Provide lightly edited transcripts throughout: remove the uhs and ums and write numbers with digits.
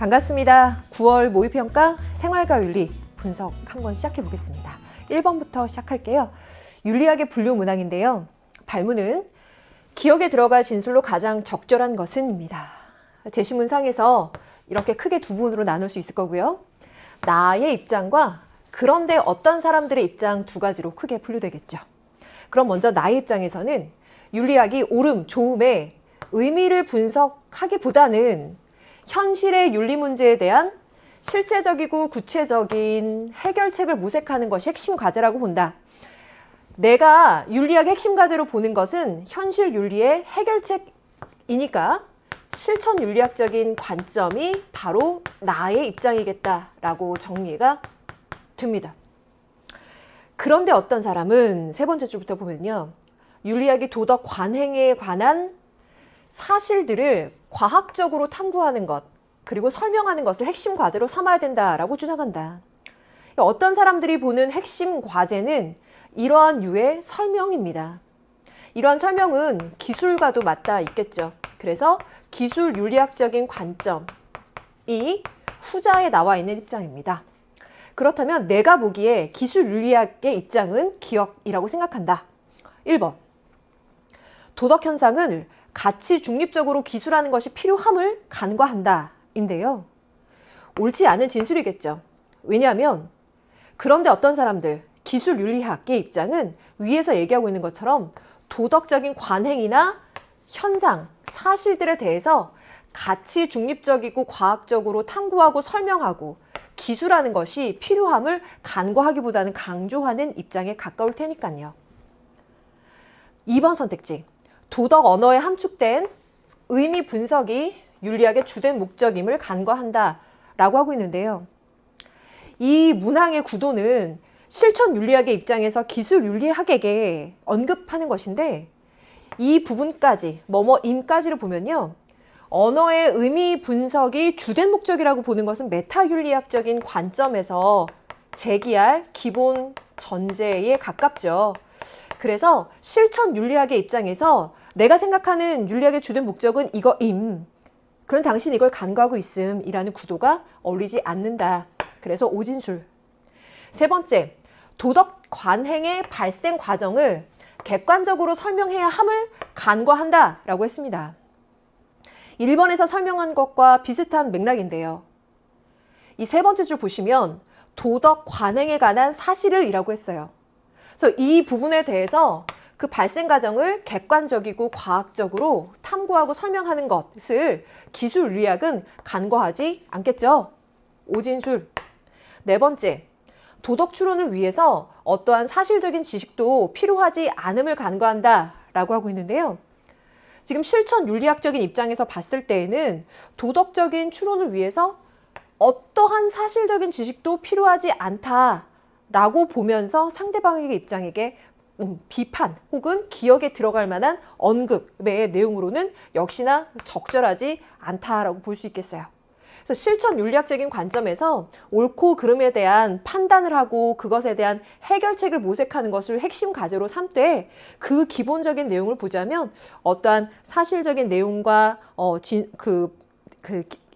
반갑습니다. 9월 모의평가 생활과 윤리 분석 한번 시작해 보겠습니다. 1번부터 시작할게요. 윤리학의 분류 문항인데요. 발문은 기억에 들어갈 진술로 가장 적절한 것은 입니다. 제시문상에서 이렇게 크게 두 부분으로 나눌 수 있을 거고요. 나의 입장과 그런데 어떤 사람들의 입장 두 가지로 크게 분류되겠죠. 그럼 먼저 나의 입장에서는 윤리학이 옳음, 좋음의 의미를 분석하기보다는 현실의 윤리 문제에 대한 실제적이고 구체적인 해결책을 모색하는 것이 핵심 과제라고 본다. 내가 윤리학의 핵심 과제로 보는 것은 현실 윤리의 해결책이니까 실천 윤리학적인 관점이 바로 나의 입장이겠다라고 정리가 됩니다. 그런데 어떤 사람은 세 번째 줄부터 보면요. 윤리학이 도덕 관행에 관한 사실들을 과학적으로 탐구하는 것, 그리고 설명하는 것을 핵심 과제로 삼아야 된다라고 주장한다. 어떤 사람들이 보는 핵심 과제는 이러한 유의 설명입니다. 이러한 설명은 기술과도 맞닿아 있겠죠. 그래서 기술 윤리학적인 관점이 후자에 나와 있는 입장입니다. 그렇다면 내가 보기에 기술 윤리학의 입장은 기억이라고 생각한다. 1번. 도덕 현상을 가치 중립적으로 기술하는 것이 필요함을 간과한다. 인데요. 옳지 않은 진술이겠죠. 왜냐하면 그런데 어떤 사람들, 기술 윤리학의 입장은 위에서 얘기하고 있는 것처럼 도덕적인 관행이나 현상, 사실들에 대해서 가치 중립적이고 과학적으로 탐구하고 설명하고 기술하는 것이 필요함을 간과하기보다는 강조하는 입장에 가까울 테니까요. 2번 선택지. 도덕 언어에 함축된 의미 분석이 윤리학의 주된 목적임을 간과한다라고 하고 있는데요. 이 문항의 구도는 실천 윤리학의 입장에서 기술 윤리학에게 언급하는 것인데 이 부분까지, 뭐뭐임까지를 보면요. 언어의 의미 분석이 주된 목적이라고 보는 것은 메타 윤리학적인 관점에서 제기할 기본 전제에 가깝죠. 그래서 실천 윤리학의 입장에서 내가 생각하는 윤리학의 주된 목적은 이거임. 그럼 당신 이걸 간과하고 있음이라는 구도가 어울리지 않는다. 그래서 오진술. 세 번째, 도덕 관행의 발생 과정을 객관적으로 설명해야 함을 간과한다라고 했습니다. 1번에서 설명한 것과 비슷한 맥락인데요. 이 세 번째 줄 보시면 도덕 관행에 관한 사실을 이라고 했어요. 그래서 이 부분에 대해서 그 발생 과정을 객관적이고 과학적으로 탐구하고 설명하는 것을 기술 윤리학은 간과하지 않겠죠. 오진술. 네 번째, 도덕 추론을 위해서 어떠한 사실적인 지식도 필요하지 않음을 간과한다라고 하고 있는데요. 지금 실천 윤리학적인 입장에서 봤을 때에는 도덕적인 추론을 위해서 어떠한 사실적인 지식도 필요하지 않다라고 보면서 상대방의 입장에게 비판 혹은 기억에 들어갈 만한 언급의 내용으로는 역시나 적절하지 않다라고 볼 수 있겠어요. 그래서 실천 윤리학적인 관점에서 옳고 그름에 대한 판단을 하고 그것에 대한 해결책을 모색하는 것을 핵심 과제로 삼되 그 기본적인 내용을 보자면 어떠한 사실적인 내용과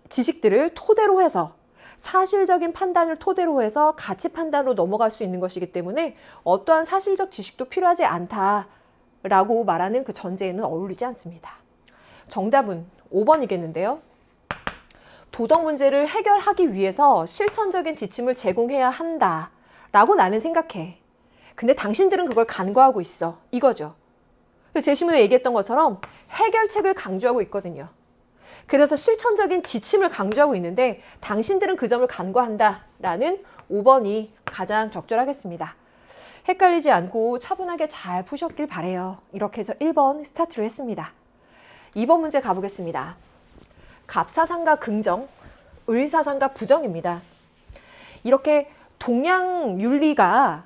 지식들을 토대로 해서 사실적인 판단을 토대로 해서 가치 판단으로 넘어갈 수 있는 것이기 때문에 어떠한 사실적 지식도 필요하지 않다라고 말하는 그 전제에는 어울리지 않습니다. 정답은 5번이겠는데요. 도덕 문제를 해결하기 위해서 실천적인 지침을 제공해야 한다라고 나는 생각해. 근데 당신들은 그걸 간과하고 있어. 이거죠. 제시문에 얘기했던 것처럼 해결책을 강조하고 있거든요. 그래서 실천적인 지침을 강조하고 있는데 당신들은 그 점을 간과한다라는 5번이 가장 적절하겠습니다. 헷갈리지 않고 차분하게 잘 푸셨길 바래요. 이렇게 해서 1번 스타트를 했습니다. 2번 문제 가보겠습니다. 갑사상가 긍정, 을사상가 부정입니다. 이렇게 동양 윤리가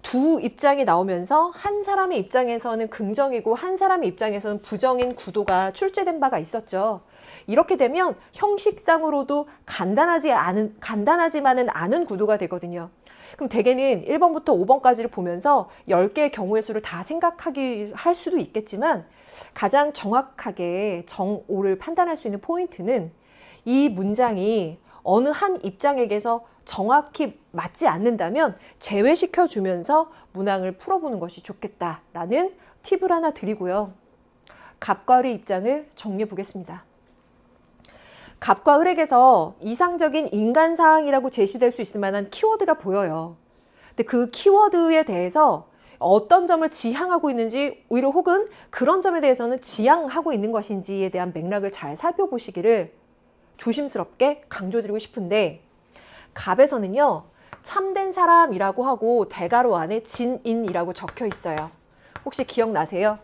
두 입장이 나오면서 한 사람의 입장에서는 긍정이고 한 사람의 입장에서는 부정인 구도가 출제된 바가 있었죠. 이렇게 되면 형식상으로도 간단하지만은 않은 구도가 되거든요. 그럼 대개는 1번부터 5번까지를 보면서 10개의 경우의 수를 다 할 수도 있겠지만 가장 정확하게 정오를 판단할 수 있는 포인트는 이 문장이 어느 한 입장에게서 정확히 맞지 않는다면 제외시켜 주면서 문항을 풀어보는 것이 좋겠다라는 팁을 하나 드리고요. 갑과 을의 입장을 정리해 보겠습니다. 갑과 을에게서 이상적인 인간상이라고 제시될 수 있을 만한 키워드가 보여요. 근데 그 키워드에 대해서 어떤 점을 지향하고 있는지, 오히려 혹은 그런 점에 대해서는 지향하고 있는 것인지에 대한 맥락을 잘 살펴보시기를 조심스럽게 강조드리고 싶은데, 갑에서는요, 참된 사람이라고 하고 대가로 안에 진인이라고 적혀 있어요. 혹시 기억나세요?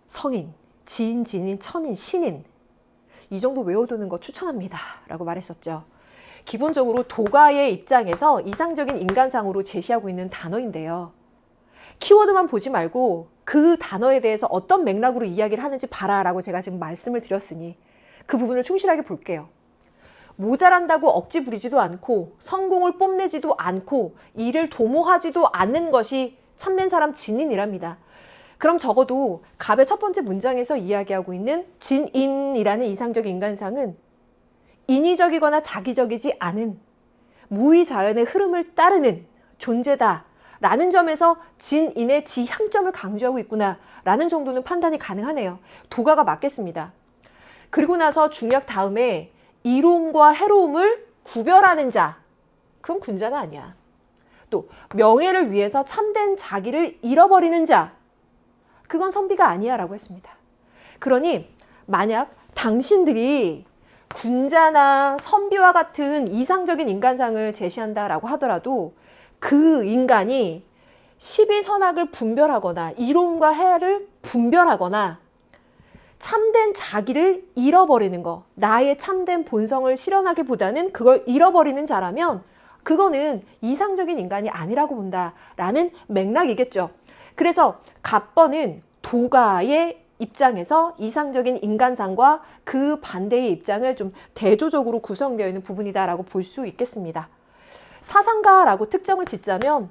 성인, 지인, 진인, 천인, 신인, 이 정도 외워두는 거 추천합니다 라고 말했었죠. 기본적으로 도가의 입장에서 이상적인 인간상으로 제시하고 있는 단어인데요. 키워드만 보지 말고 그 단어에 대해서 어떤 맥락으로 이야기를 하는지 봐라 라고 제가 지금 말씀을 드렸으니 그 부분을 충실하게 볼게요. 모자란다고 억지 부리지도 않고 성공을 뽐내지도 않고 이를 도모하지도 않는 것이 참된 사람 진인이랍니다. 그럼 적어도 갑의 첫 번째 문장에서 이야기하고 있는 진인이라는 이상적 인간상은 인위적이거나 자기적이지 않은 무의자연의 흐름을 따르는 존재다 라는 점에서 진인의 지향점을 강조하고 있구나 라는 정도는 판단이 가능하네요. 도가가 맞겠습니다. 그리고 나서 중약 다음에 이로움과 해로움을 구별하는 자, 그건 군자가 아니야. 또 명예를 위해서 참된 자기를 잃어버리는 자, 그건 선비가 아니야 라고 했습니다. 그러니 만약 당신들이 군자나 선비와 같은 이상적인 인간상을 제시한다라고 하더라도 그 인간이 시비선악을 분별하거나 이로움과 해를 분별하거나 참된 자기를 잃어버리는 거, 나의 참된 본성을 실현하기보다는 그걸 잃어버리는 자라면 그거는 이상적인 인간이 아니라고 본다라는 맥락이겠죠. 그래서 갑번은 도가의 입장에서 이상적인 인간상과 그 반대의 입장을 좀 대조적으로 구성되어 있는 부분이다라고 볼 수 있겠습니다. 사상가라고 특정을 짓자면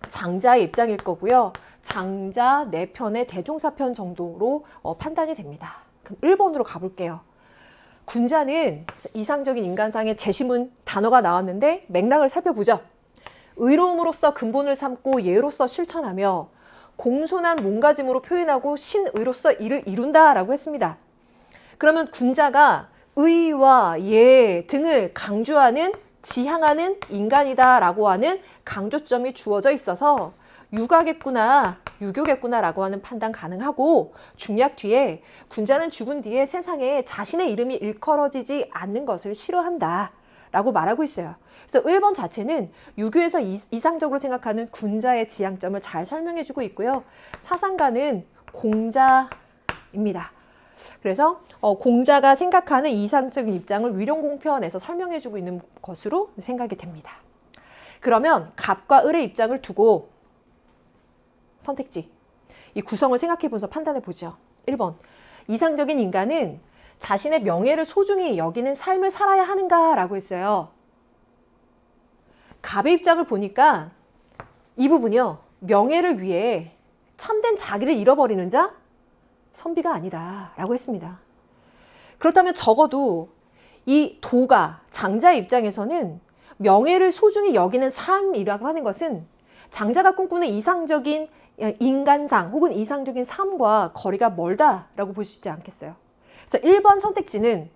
장자의 입장일 거고요. 장자 4편의 대종사편 정도로 판단이 됩니다. 그럼 1번으로 가볼게요. 군자는 이상적인 인간상의 제시문 단어가 나왔는데 맥락을 살펴보죠. 의로움으로써 근본을 삼고 예로서 실천하며 공손한 몸가짐으로 표현하고 신의로서 이를 이룬다라고 했습니다. 그러면 군자가 의와 예 등을 강조하는 지향하는 인간이다라고 하는 강조점이 주어져 있어서 유가겠구나, 유교겠구나라고 하는 판단 가능하고, 중약 뒤에 군자는 죽은 뒤에 세상에 자신의 이름이 일컬어지지 않는 것을 싫어한다 라고 말하고 있어요. 그래서 1번 자체는 유교에서 이상적으로 생각하는 군자의 지향점을 잘 설명해주고 있고요. 사상가는 공자입니다. 그래서 공자가 생각하는 이상적인 입장을 위령공편에서 설명해주고 있는 것으로 생각이 됩니다. 그러면 갑과 을의 입장을 두고 선택지, 이 구성을 생각해보면서 판단해보죠. 1번, 이상적인 인간은 자신의 명예를 소중히 여기는 삶을 살아야 하는가라고 했어요. 갑의 입장을 보니까 이 부분이요. 명예를 위해 참된 자기를 잃어버리는 자? 선비가 아니다 라고 했습니다. 그렇다면 적어도 이 도가, 장자의 입장에서는 명예를 소중히 여기는 삶이라고 하는 것은 장자가 꿈꾸는 이상적인 인간상 혹은 이상적인 삶과 거리가 멀다라고 볼 수 있지 않겠어요. 그래서 1번 선택지는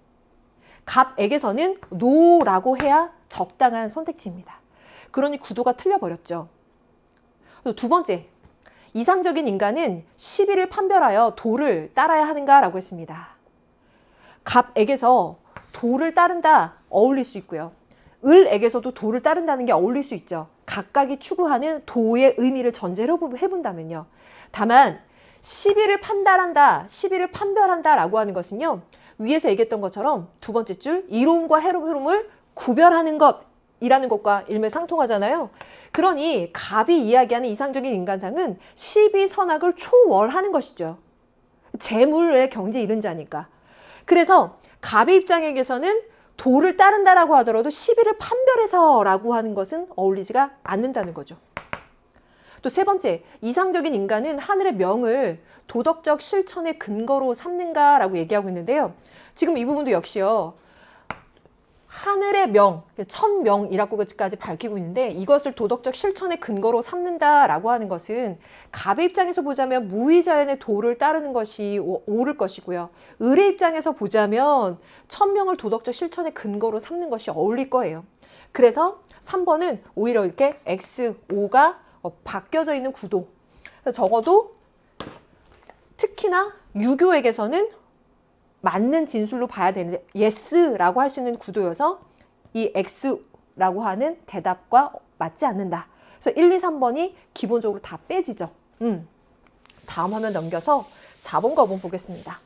갑에게서는 노라고 해야 적당한 선택지입니다. 그러니 구도가 틀려버렸죠. 두 번째, 이상적인 인간은 시비를 판별하여 도를 따라야 하는가라고 했습니다. 갑에게서 도를 따른다 어울릴 수 있고요. 을에게서도 도를 따른다는 게 어울릴 수 있죠. 각각이 추구하는 도의 의미를 전제로 해본다면요. 다만 시비를 판단한다, 시비를 판별한다라고 하는 것은요. 위에서 얘기했던 것처럼 두 번째 줄 이로움과 해로움을 구별하는 것이라는 것과 일맥상통하잖아요. 그러니 갑이 이야기하는 이상적인 인간상은 시비선악을 초월하는 것이죠. 재물의 경지에 이른 자니까. 그래서 갑의 입장에게서는 도를 따른다라고 하더라도 시비를 판별해서라고 하는 것은 어울리지가 않는다는 거죠. 또 세 번째, 이상적인 인간은 하늘의 명을 도덕적 실천의 근거로 삼는가라고 얘기하고 있는데요. 지금 이 부분도 역시요. 하늘의 명, 천명이라고까지 밝히고 있는데 이것을 도덕적 실천의 근거로 삼는다라고 하는 것은 갑의 입장에서 보자면 무의자연의 도를 따르는 것이 옳을 것이고요. 을의 입장에서 보자면 천명을 도덕적 실천의 근거로 삼는 것이 어울릴 거예요. 그래서 3번은 오히려 이렇게 X, O가 바뀌어져 있는 구도. 적어도 특히나 유교에게서는 맞는 진술로 봐야 되는데 yes라고 할 수 있는 구도여서 이 x라고 하는 대답과 맞지 않는다. 그래서 1, 2, 3번이 기본적으로 다 빼지죠. 다음 화면 넘겨서 4번과 5번 보겠습니다.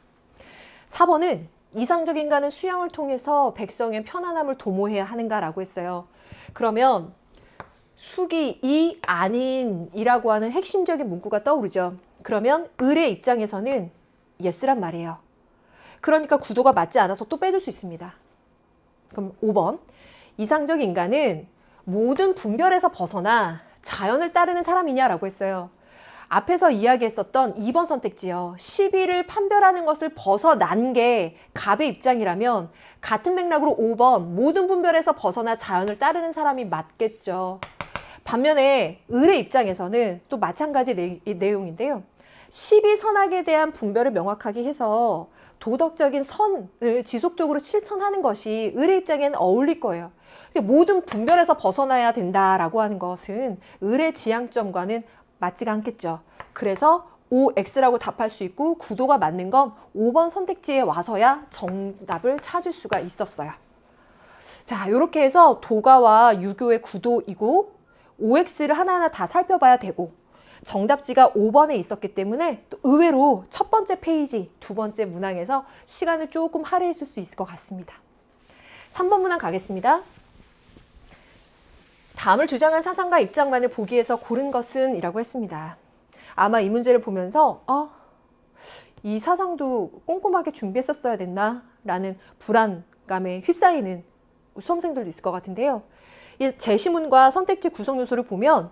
4번은 이상적 인간은 수양을 통해서 백성의 편안함을 도모해야 하는가라고 했어요. 그러면 수기이 아닌이라고 하는 핵심적인 문구가 떠오르죠. 그러면 을의 입장에서는 yes란 말이에요. 그러니까 구도가 맞지 않아서 또 빼줄 수 있습니다. 그럼 5번. 이상적 인간은 모든 분별에서 벗어나 자연을 따르는 사람이냐라고 했어요. 앞에서 이야기했었던 2번 선택지요. 시비를 판별하는 것을 벗어난 게 갑의 입장이라면 같은 맥락으로 5번 모든 분별에서 벗어나 자연을 따르는 사람이 맞겠죠. 반면에 을의 입장에서는 또 마찬가지 내용인데요. 시비 선악에 대한 분별을 명확하게 해서 도덕적인 선을 지속적으로 실천하는 것이 을의 입장에는 어울릴 거예요. 모든 분별에서 벗어나야 된다라고 하는 것은 을의 지향점과는 맞지가 않겠죠. 그래서 OX라고 답할 수 있고 구도가 맞는 건 5번 선택지에 와서야 정답을 찾을 수가 있었어요. 자, 이렇게 해서 도가와 유교의 구도이고 OX를 하나하나 다 살펴봐야 되고 정답지가 5번에 있었기 때문에 또 의외로 첫 번째 페이지, 두 번째 문항에서 시간을 조금 할애했을 수 있을 것 같습니다. 3번 문항 가겠습니다. 다음을 주장한 사상가 입장만을 보기에서 고른 것은? 이라고 했습니다. 아마 이 문제를 보면서 이 사상도 꼼꼼하게 준비했었어야 됐나? 라는 불안감에 휩싸이는 수험생들도 있을 것 같은데요. 이 제시문과 선택지 구성 요소를 보면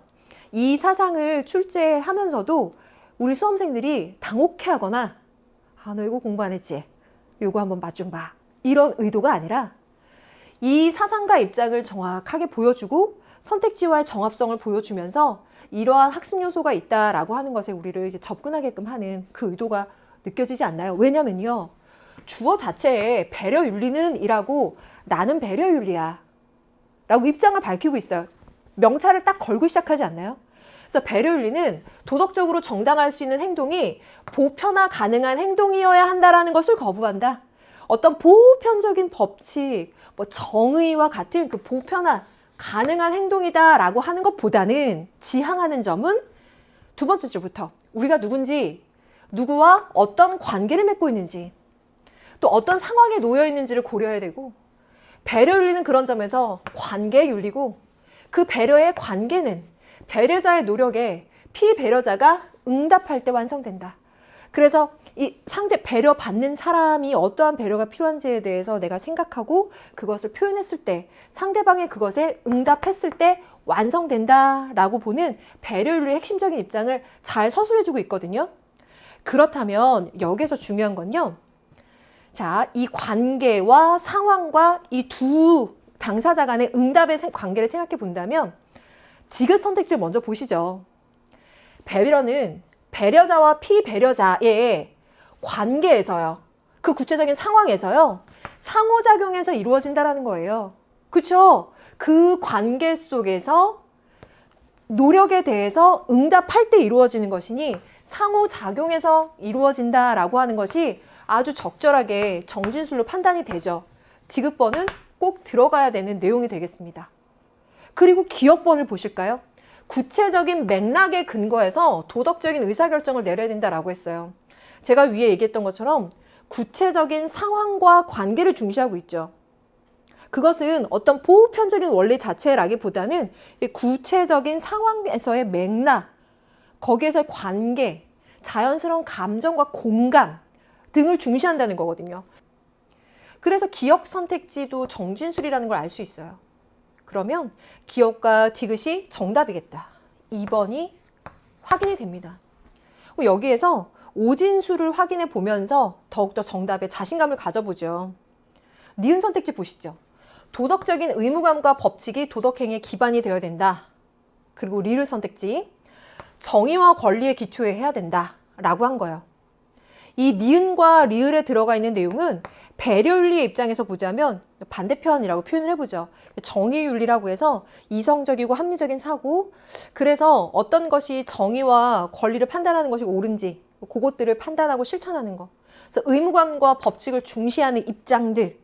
이 사상을 출제하면서도 우리 수험생들이 당혹해하거나 너 이거 공부 안 했지? 이거 한번 맛 좀 봐. 이런 의도가 아니라 이 사상가 입장을 정확하게 보여주고 선택지와의 정합성을 보여주면서 이러한 학습 요소가 있다라고 하는 것에 우리를 접근하게끔 하는 그 의도가 느껴지지 않나요? 왜냐면요. 주어 자체에 배려윤리는 이라고 나는 배려윤리야 라고 입장을 밝히고 있어요. 명찰을 딱 걸고 시작하지 않나요? 그래서 배려윤리는 도덕적으로 정당할 수 있는 행동이 보편화 가능한 행동이어야 한다라는 것을 거부한다. 어떤 보편적인 법칙, 정의와 같은 그 보편화 가능한 행동이다라고 하는 것보다는 지향하는 점은 두 번째 줄부터 우리가 누군지, 누구와 어떤 관계를 맺고 있는지, 또 어떤 상황에 놓여 있는지를 고려해야 되고 배려윤리는 그런 점에서 관계윤리고 그 배려의 관계는 배려자의 노력에 피배려자가 응답할 때 완성된다. 그래서 이 상대 배려받는 사람이 어떠한 배려가 필요한지에 대해서 내가 생각하고 그것을 표현했을 때 상대방이 그것에 응답했을 때 완성된다라고 보는 배려윤리의 핵심적인 입장을 잘 서술해주고 있거든요. 그렇다면 여기서 중요한 건요. 자, 이 관계와 상황과 이 두 당사자 간의 응답의 관계를 생각해 본다면 지읒 선택지를 먼저 보시죠. 배려는 배려자와 피배려자의 관계에서요. 그 구체적인 상황에서요. 상호작용에서 이루어진다라는 거예요. 그렇죠? 그 관계 속에서 노력에 대해서 응답할 때 이루어지는 것이니 상호작용에서 이루어진다라고 하는 것이 아주 적절하게 정진술로 판단이 되죠. 지읒번은 꼭 들어가야 되는 내용이 되겠습니다. 그리고 기억번을 보실까요? 구체적인 맥락에 근거해서 도덕적인 의사결정을 내려야 된다라고 했어요. 제가 위에 얘기했던 것처럼 구체적인 상황과 관계를 중시하고 있죠. 그것은 어떤 보편적인 원리 자체라기보다는 구체적인 상황에서의 맥락, 거기에서의 관계, 자연스러운 감정과 공감 등을 중시한다는 거거든요. 그래서 기억 선택지도 정진술이라는 걸 알 수 있어요. 그러면 기억과 디귿이 정답이겠다. 2번이 확인이 됩니다. 여기에서 오진수를 확인해 보면서 더욱더 정답에 자신감을 가져보죠. 니은 선택지 보시죠. 도덕적인 의무감과 법칙이 도덕행위의 기반이 되어야 된다. 그리고 리을 선택지, 정의와 권리의 기초에 해야 된다 라고 한 거예요. 이 니은과 리을에 들어가 있는 내용은 배려윤리의 입장에서 보자면 반대편이라고 표현을 해보죠. 정의윤리라고 해서 이성적이고 합리적인 사고, 그래서 어떤 것이 정의와 권리를 판단하는 것이 옳은지 그것들을 판단하고 실천하는 것. 그래서 의무감과 법칙을 중시하는 입장들,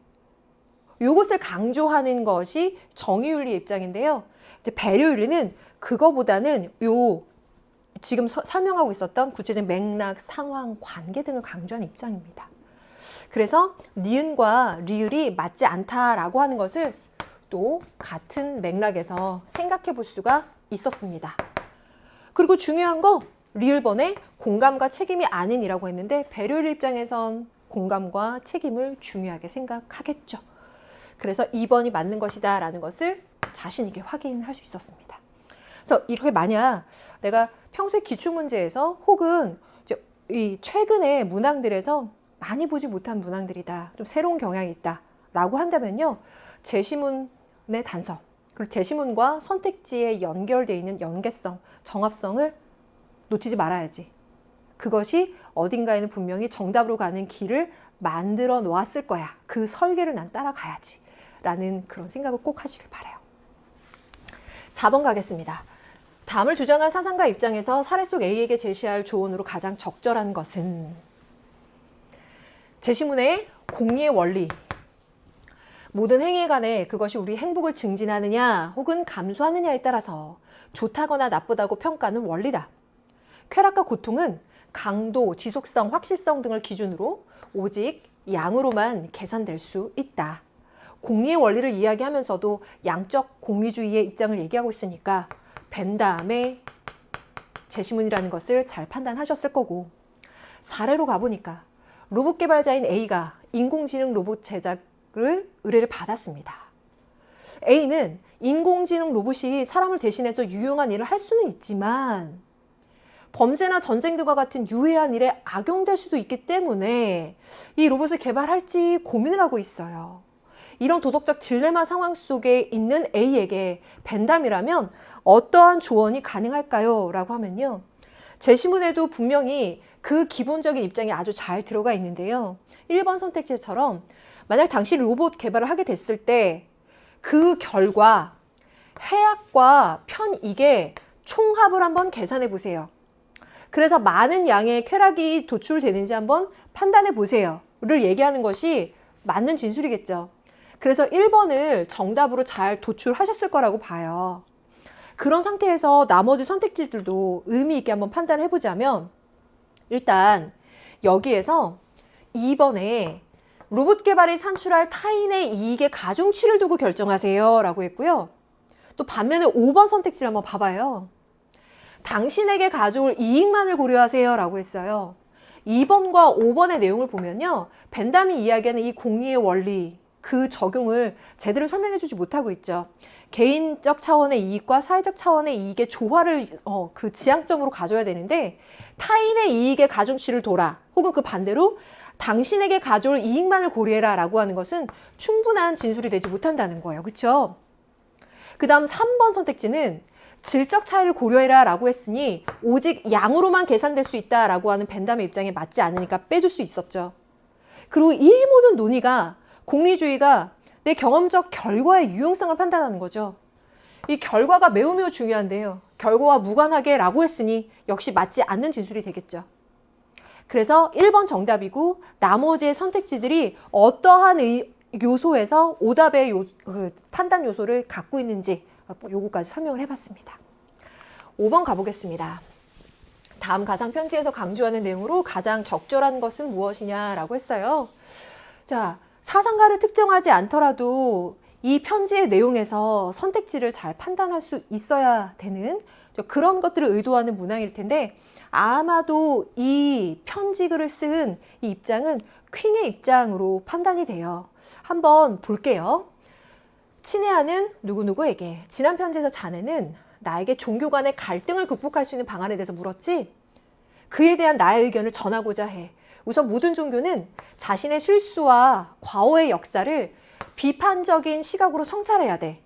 이것을 강조하는 것이 정의윤리의 입장인데요. 배려윤리는 그거보다는 지금 설명하고 있었던 구체적인 맥락, 상황, 관계 등을 강조하는 입장입니다. 그래서 니은과 리을이 맞지 않다라고 하는 것을 또 같은 맥락에서 생각해 볼 수가 있었습니다. 그리고 중요한 거, 리을번에 공감과 책임이 아닌이라고 했는데 배려율 입장에선 공감과 책임을 중요하게 생각하겠죠. 그래서 2번이 맞는 것이다 라는 것을 자신 있게 확인할 수 있었습니다. 그래서 이렇게 만약 내가 평소에 기출문제에서 혹은 이 최근에 문항들에서 많이 보지 못한 문항들이다, 좀 새로운 경향이 있다 라고 한다면요, 제시문의 단서, 그리고 제시문과 선택지에 연결되어 있는 연계성, 정합성을 놓치지 말아야지. 그것이 어딘가에는 분명히 정답으로 가는 길을 만들어 놓았을 거야. 그 설계를 난 따라가야지 라는 그런 생각을 꼭 하시길 바라요. 4번 가겠습니다. 다음을 주장한 사상가 입장에서 사례 속 A에게 제시할 조언으로 가장 적절한 것은, 제시문의 공리의 원리, 모든 행위에 관해 그것이 우리 행복을 증진하느냐 혹은 감소하느냐에 따라서 좋다거나 나쁘다고 평가하는 원리다. 쾌락과 고통은 강도, 지속성, 확실성 등을 기준으로 오직 양으로만 계산될 수 있다. 공리의 원리를 이야기하면서도 양적 공리주의의 입장을 얘기하고 있으니까 벤담의 제시문이라는 것을 잘 판단하셨을 거고, 사례로 가보니까 로봇 개발자인 A가 인공지능 로봇 제작을 의뢰를 받았습니다. A는 인공지능 로봇이 사람을 대신해서 유용한 일을 할 수는 있지만 범죄나 전쟁 등과 같은 유해한 일에 악용될 수도 있기 때문에 이 로봇을 개발할지 고민을 하고 있어요. 이런 도덕적 딜레마 상황 속에 있는 A에게 벤담이라면 어떠한 조언이 가능할까요? 라고 하면요, 제시문에도 분명히 그 기본적인 입장이 아주 잘 들어가 있는데요. 1번 선택지처럼 만약 당시 로봇 개발을 하게 됐을 때 그 결과 해악과 편익의 총합을 한번 계산해 보세요. 그래서 많은 양의 쾌락이 도출되는지 한번 판단해 보세요 를 얘기하는 것이 맞는 진술이겠죠. 그래서 1번을 정답으로 잘 도출하셨을 거라고 봐요. 그런 상태에서 나머지 선택지들도 의미 있게 한번 판단해 보자면, 일단 여기에서 2번에 로봇 개발이 산출할 타인의 이익에 가중치를 두고 결정하세요 라고 했고요. 또 반면에 5번 선택지를 한번 봐봐요. 당신에게 가져올 이익만을 고려하세요 라고 했어요. 2번과 5번의 내용을 보면요, 벤담이 이야기하는 이 공리의 원리, 그 적용을 제대로 설명해 주지 못하고 있죠. 개인적 차원의 이익과 사회적 차원의 이익의 조화를 그 지향점으로 가져야 되는데, 타인의 이익의 가중치를 둬라 혹은 그 반대로 당신에게 가져올 이익만을 고려해라 라고 하는 것은 충분한 진술이 되지 못한다는 거예요. 그렇죠? 그 다음 3번 선택지는 질적 차이를 고려해라 라고 했으니 오직 양으로만 계산될 수 있다 라고 하는 벤담의 입장에 맞지 않으니까 빼줄 수 있었죠. 그리고 이 모든 논의가 공리주의가 내 경험적 결과의 유용성을 판단하는 거죠. 이 결과가 매우 중요한데요, 결과와 무관하게 라고 했으니 역시 맞지 않는 진술이 되겠죠. 그래서 1번 정답이고 나머지의 선택지들이 어떠한 요소에서 오답의 판단 요소를 갖고 있는지 요거까지 설명을 해봤습니다. 5번 가보겠습니다. 다음 가상 편지에서 강조하는 내용으로 가장 적절한 것은 무엇이냐라고 했어요. 자, 사상가를 특정하지 않더라도 이 편지의 내용에서 선택지를 잘 판단할 수 있어야 되는 그런 것들을 의도하는 문항일 텐데, 아마도 이 편지글을 쓴 이 입장은 퀸의 입장으로 판단이 돼요. 한번 볼게요. 친애하는 누구누구에게 지난 편지에서 자네는 나에게 종교 간의 갈등을 극복할 수 있는 방안에 대해서 물었지? 그에 대한 나의 의견을 전하고자 해. 우선 모든 종교는 자신의 실수와 과오의 역사를 비판적인 시각으로 성찰해야 돼.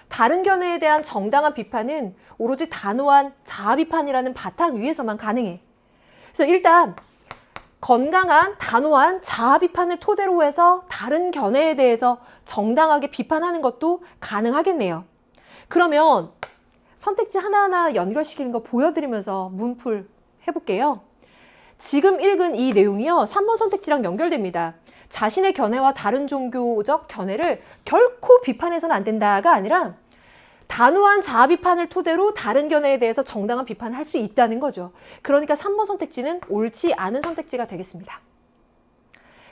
다른 견해에 대한 정당한 비판은 오로지 단호한 자아 비판이라는 바탕 위에서만 가능해. 그래서 일단 건강한 단호한 자아 비판을 토대로 해서 다른 견해에 대해서 정당하게 비판하는 것도 가능하겠네요. 그러면 선택지 하나하나 연결시키는 거 보여드리면서 문풀 해볼게요. 지금 읽은 이 내용이요, 3번 선택지랑 연결됩니다. 자신의 견해와 다른 종교적 견해를 결코 비판해서는 안 된다가 아니라 단호한 자아 비판을 토대로 다른 견해에 대해서 정당한 비판을 할 수 있다는 거죠. 그러니까 3번 선택지는 옳지 않은 선택지가 되겠습니다.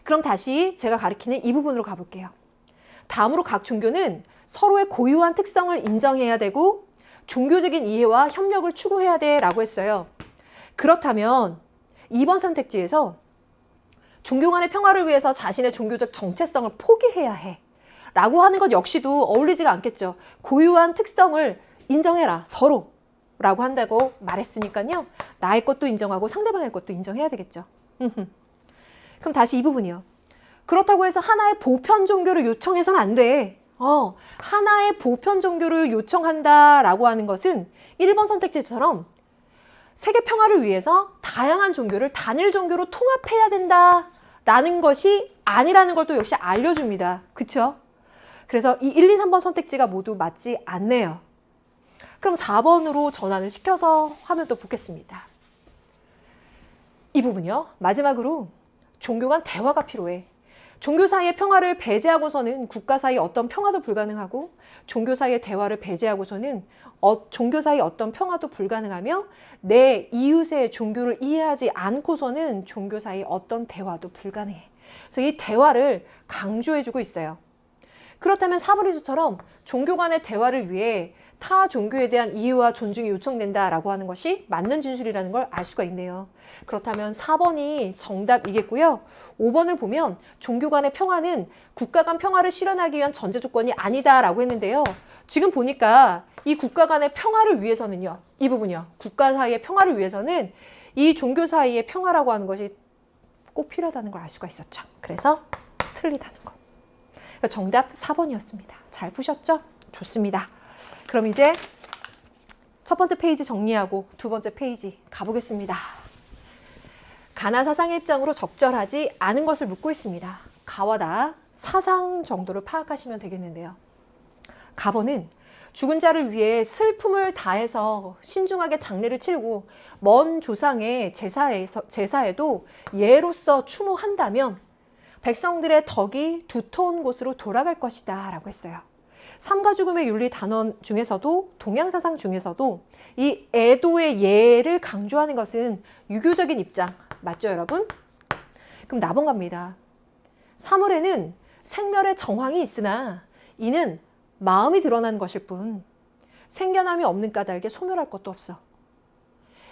그럼 다시 제가 가리키는 이 부분으로 가볼게요. 다음으로 각 종교는 서로의 고유한 특성을 인정해야 되고 종교적인 이해와 협력을 추구해야 돼 라고 했어요. 그렇다면 2번 선택지에서 종교 간의 평화를 위해서 자신의 종교적 정체성을 포기해야 해 라고 하는 것 역시도 어울리지가 않겠죠. 고유한 특성을 인정해라 서로 라고 한다고 말했으니까요. 나의 것도 인정하고 상대방의 것도 인정해야 되겠죠. 그럼 다시 이 부분이요. 그렇다고 해서 하나의 보편 종교를 요청해서는 안 돼. 하나의 보편 종교를 요청한다라고 하는 것은 1번 선택지처럼 세계 평화를 위해서 다양한 종교를 단일 종교로 통합해야 된다라는 것이 아니라는 걸 또 역시 알려줍니다. 그쵸? 그래서 이 1, 2, 3번 선택지가 모두 맞지 않네요. 그럼 4번으로 전환을 시켜서 화면 또 보겠습니다. 이 부분이요. 마지막으로 종교 간 대화가 필요해. 종교 사이의 평화를 배제하고서는 국가 사이 어떤 평화도 불가능하고 종교 사이의 대화를 배제하고서는 종교 사이 어떤 평화도 불가능하며 내 이웃의 종교를 이해하지 않고서는 종교 사이 어떤 대화도 불가능해. 그래서 이 대화를 강조해주고 있어요. 그렇다면 4번에서처럼 종교 간의 대화를 위해 타 종교에 대한 이해와 존중이 요청된다라고 하는 것이 맞는 진술이라는 걸 알 수가 있네요. 그렇다면 4번이 정답이겠고요. 5번을 보면 종교 간의 평화는 국가 간 평화를 실현하기 위한 전제 조건이 아니다라고 했는데요. 지금 보니까 이 국가 간의 평화를 위해서는요. 이 부분이요. 국가 사이의 평화를 위해서는 이 종교 사이의 평화라고 하는 것이 꼭 필요하다는 걸 알 수가 있었죠. 그래서 틀리다는 거. 정답 4번이었습니다. 잘 푸셨죠? 좋습니다. 그럼 이제 첫 번째 페이지 정리하고 두 번째 페이지 가보겠습니다. 가나 사상의 입장으로 적절하지 않은 것을 묻고 있습니다. 가와 나 사상 정도를 파악하시면 되겠는데요. 가번은 죽은 자를 위해 슬픔을 다해서 신중하게 장례를 치르고 먼 조상의 제사에도 예로서 추모한다면 백성들의 덕이 두터운 곳으로 돌아갈 것이다 라고 했어요. 삶과 죽음의 윤리 단원 중에서도 동양사상 중에서도 이 애도의 예를 강조하는 것은 유교적인 입장 맞죠 여러분? 그럼 나번 갑니다. 사물에는 생멸의 정황이 있으나 이는 마음이 드러난 것일 뿐 생견함이 없는 까닭에 소멸할 것도 없어.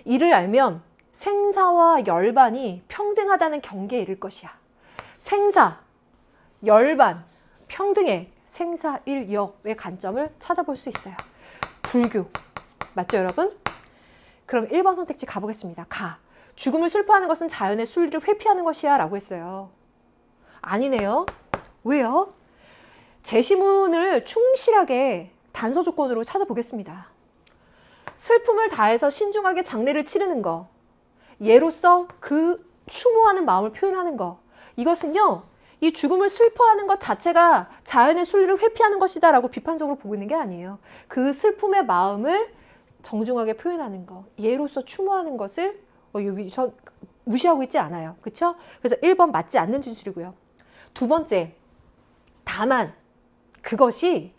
이를 알면 생사와 열반이 평등하다는 경계에 이를 것이야. 생사, 열반, 평등의 생사일역의 관점을 찾아볼 수 있어요. 불교. 맞죠, 여러분? 그럼 1번 선택지 가보겠습니다. 가. 죽음을 슬퍼하는 것은 자연의 순리를 회피하는 것이야 라고 했어요. 아니네요. 왜요? 제시문을 충실하게 단서 조건으로 찾아보겠습니다. 슬픔을 다해서 신중하게 장례를 치르는 거. 예로서 그 추모하는 마음을 표현하는 거. 이것은요, 이 죽음을 슬퍼하는 것 자체가 자연의 순리를 회피하는 것이다 라고 비판적으로 보고 있는 게 아니에요. 그 슬픔의 마음을 정중하게 표현하는 거, 예로서 추모하는 것을 여기서 무시하고 있지 않아요. 그렇죠? 그래서 1번 맞지 않는 진술이고요. 두 번째, 다만 그것이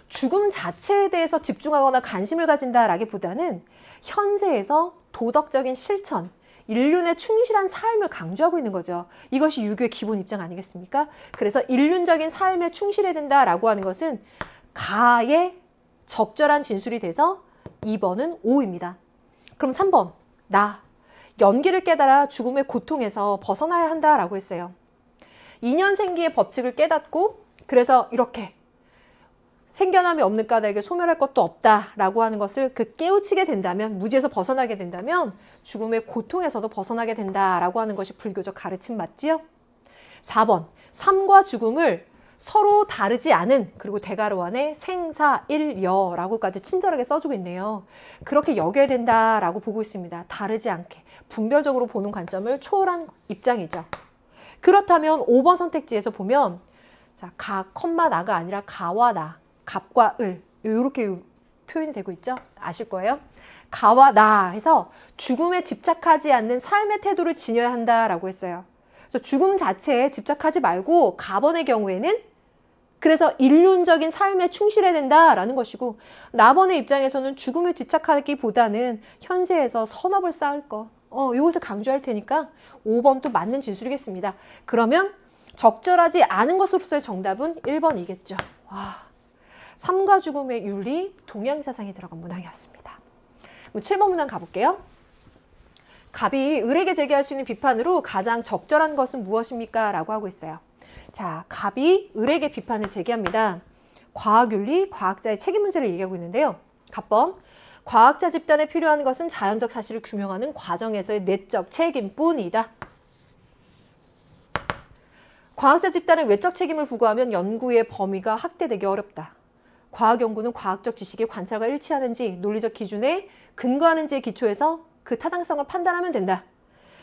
죽음 자체에 대해서 집중하거나 관심을 가진다라기보다는 현세에서 도덕적인 실천, 인륜에 충실한 삶을 강조하고 있는 거죠. 이것이 유교의 기본 입장 아니겠습니까? 그래서 인륜적인 삶에 충실해야 된다라고 하는 것은 가의 적절한 진술이 돼서 2번은 O입니다. 그럼 3번, 나. 연기를 깨달아 죽음의 고통에서 벗어나야 한다라고 했어요. 인연생기의 법칙을 깨닫고 그래서 이렇게 생겨남이 없는 까닭에 소멸할 것도 없다라고 하는 것을 깨우치게 된다면, 무지에서 벗어나게 된다면 죽음의 고통에서도 벗어나게 된다라고 하는 것이 불교적 가르침 맞지요? 4번, 삶과 죽음을 서로 다르지 않은, 그리고 대괄호 안에 생사일여라고까지 친절하게 써주고 있네요. 그렇게 여겨야 된다라고 보고 있습니다. 다르지 않게 분별적으로 보는 관점을 초월한 입장이죠. 그렇다면 5번 선택지에서 보면 자, 가, 나가 아니라 가와 나, 갑과 을 이렇게 표현이 되고 있죠. 아실 거예요. 가와 나 해서 죽음에 집착하지 않는 삶의 태도를 지녀야 한다라고 했어요. 그래서 죽음 자체에 집착하지 말고 가번의 경우에는 그래서 인륜적인 삶에 충실해야 된다라는 것이고, 나번의 입장에서는 죽음에 집착하기보다는 현세에서 선업을 쌓을 것, 이것을 강조할 테니까 5번 또 맞는 진술이겠습니다. 그러면 적절하지 않은 것으로서의 정답은 1번이겠죠. 와, 삶과 죽음의 윤리, 동양사상이 들어간 문항이었습니다. 그럼 7번 문항 가볼게요. 갑이 을에게 제기할 수 있는 비판으로 가장 적절한 것은 무엇입니까? 라고 하고 있어요. 자, 갑이 을에게 비판을 제기합니다. 과학윤리, 과학자의 책임 문제를 얘기하고 있는데요. 갑번, 과학자 집단에 필요한 것은 자연적 사실을 규명하는 과정에서의 내적 책임뿐이다. 과학자 집단의 외적 책임을 부과하면 연구의 범위가 확대되기 어렵다. 과학 연구는 과학적 지식의 관찰과 일치하는지 논리적 기준에 근거하는지에 기초해서 그 타당성을 판단하면 된다.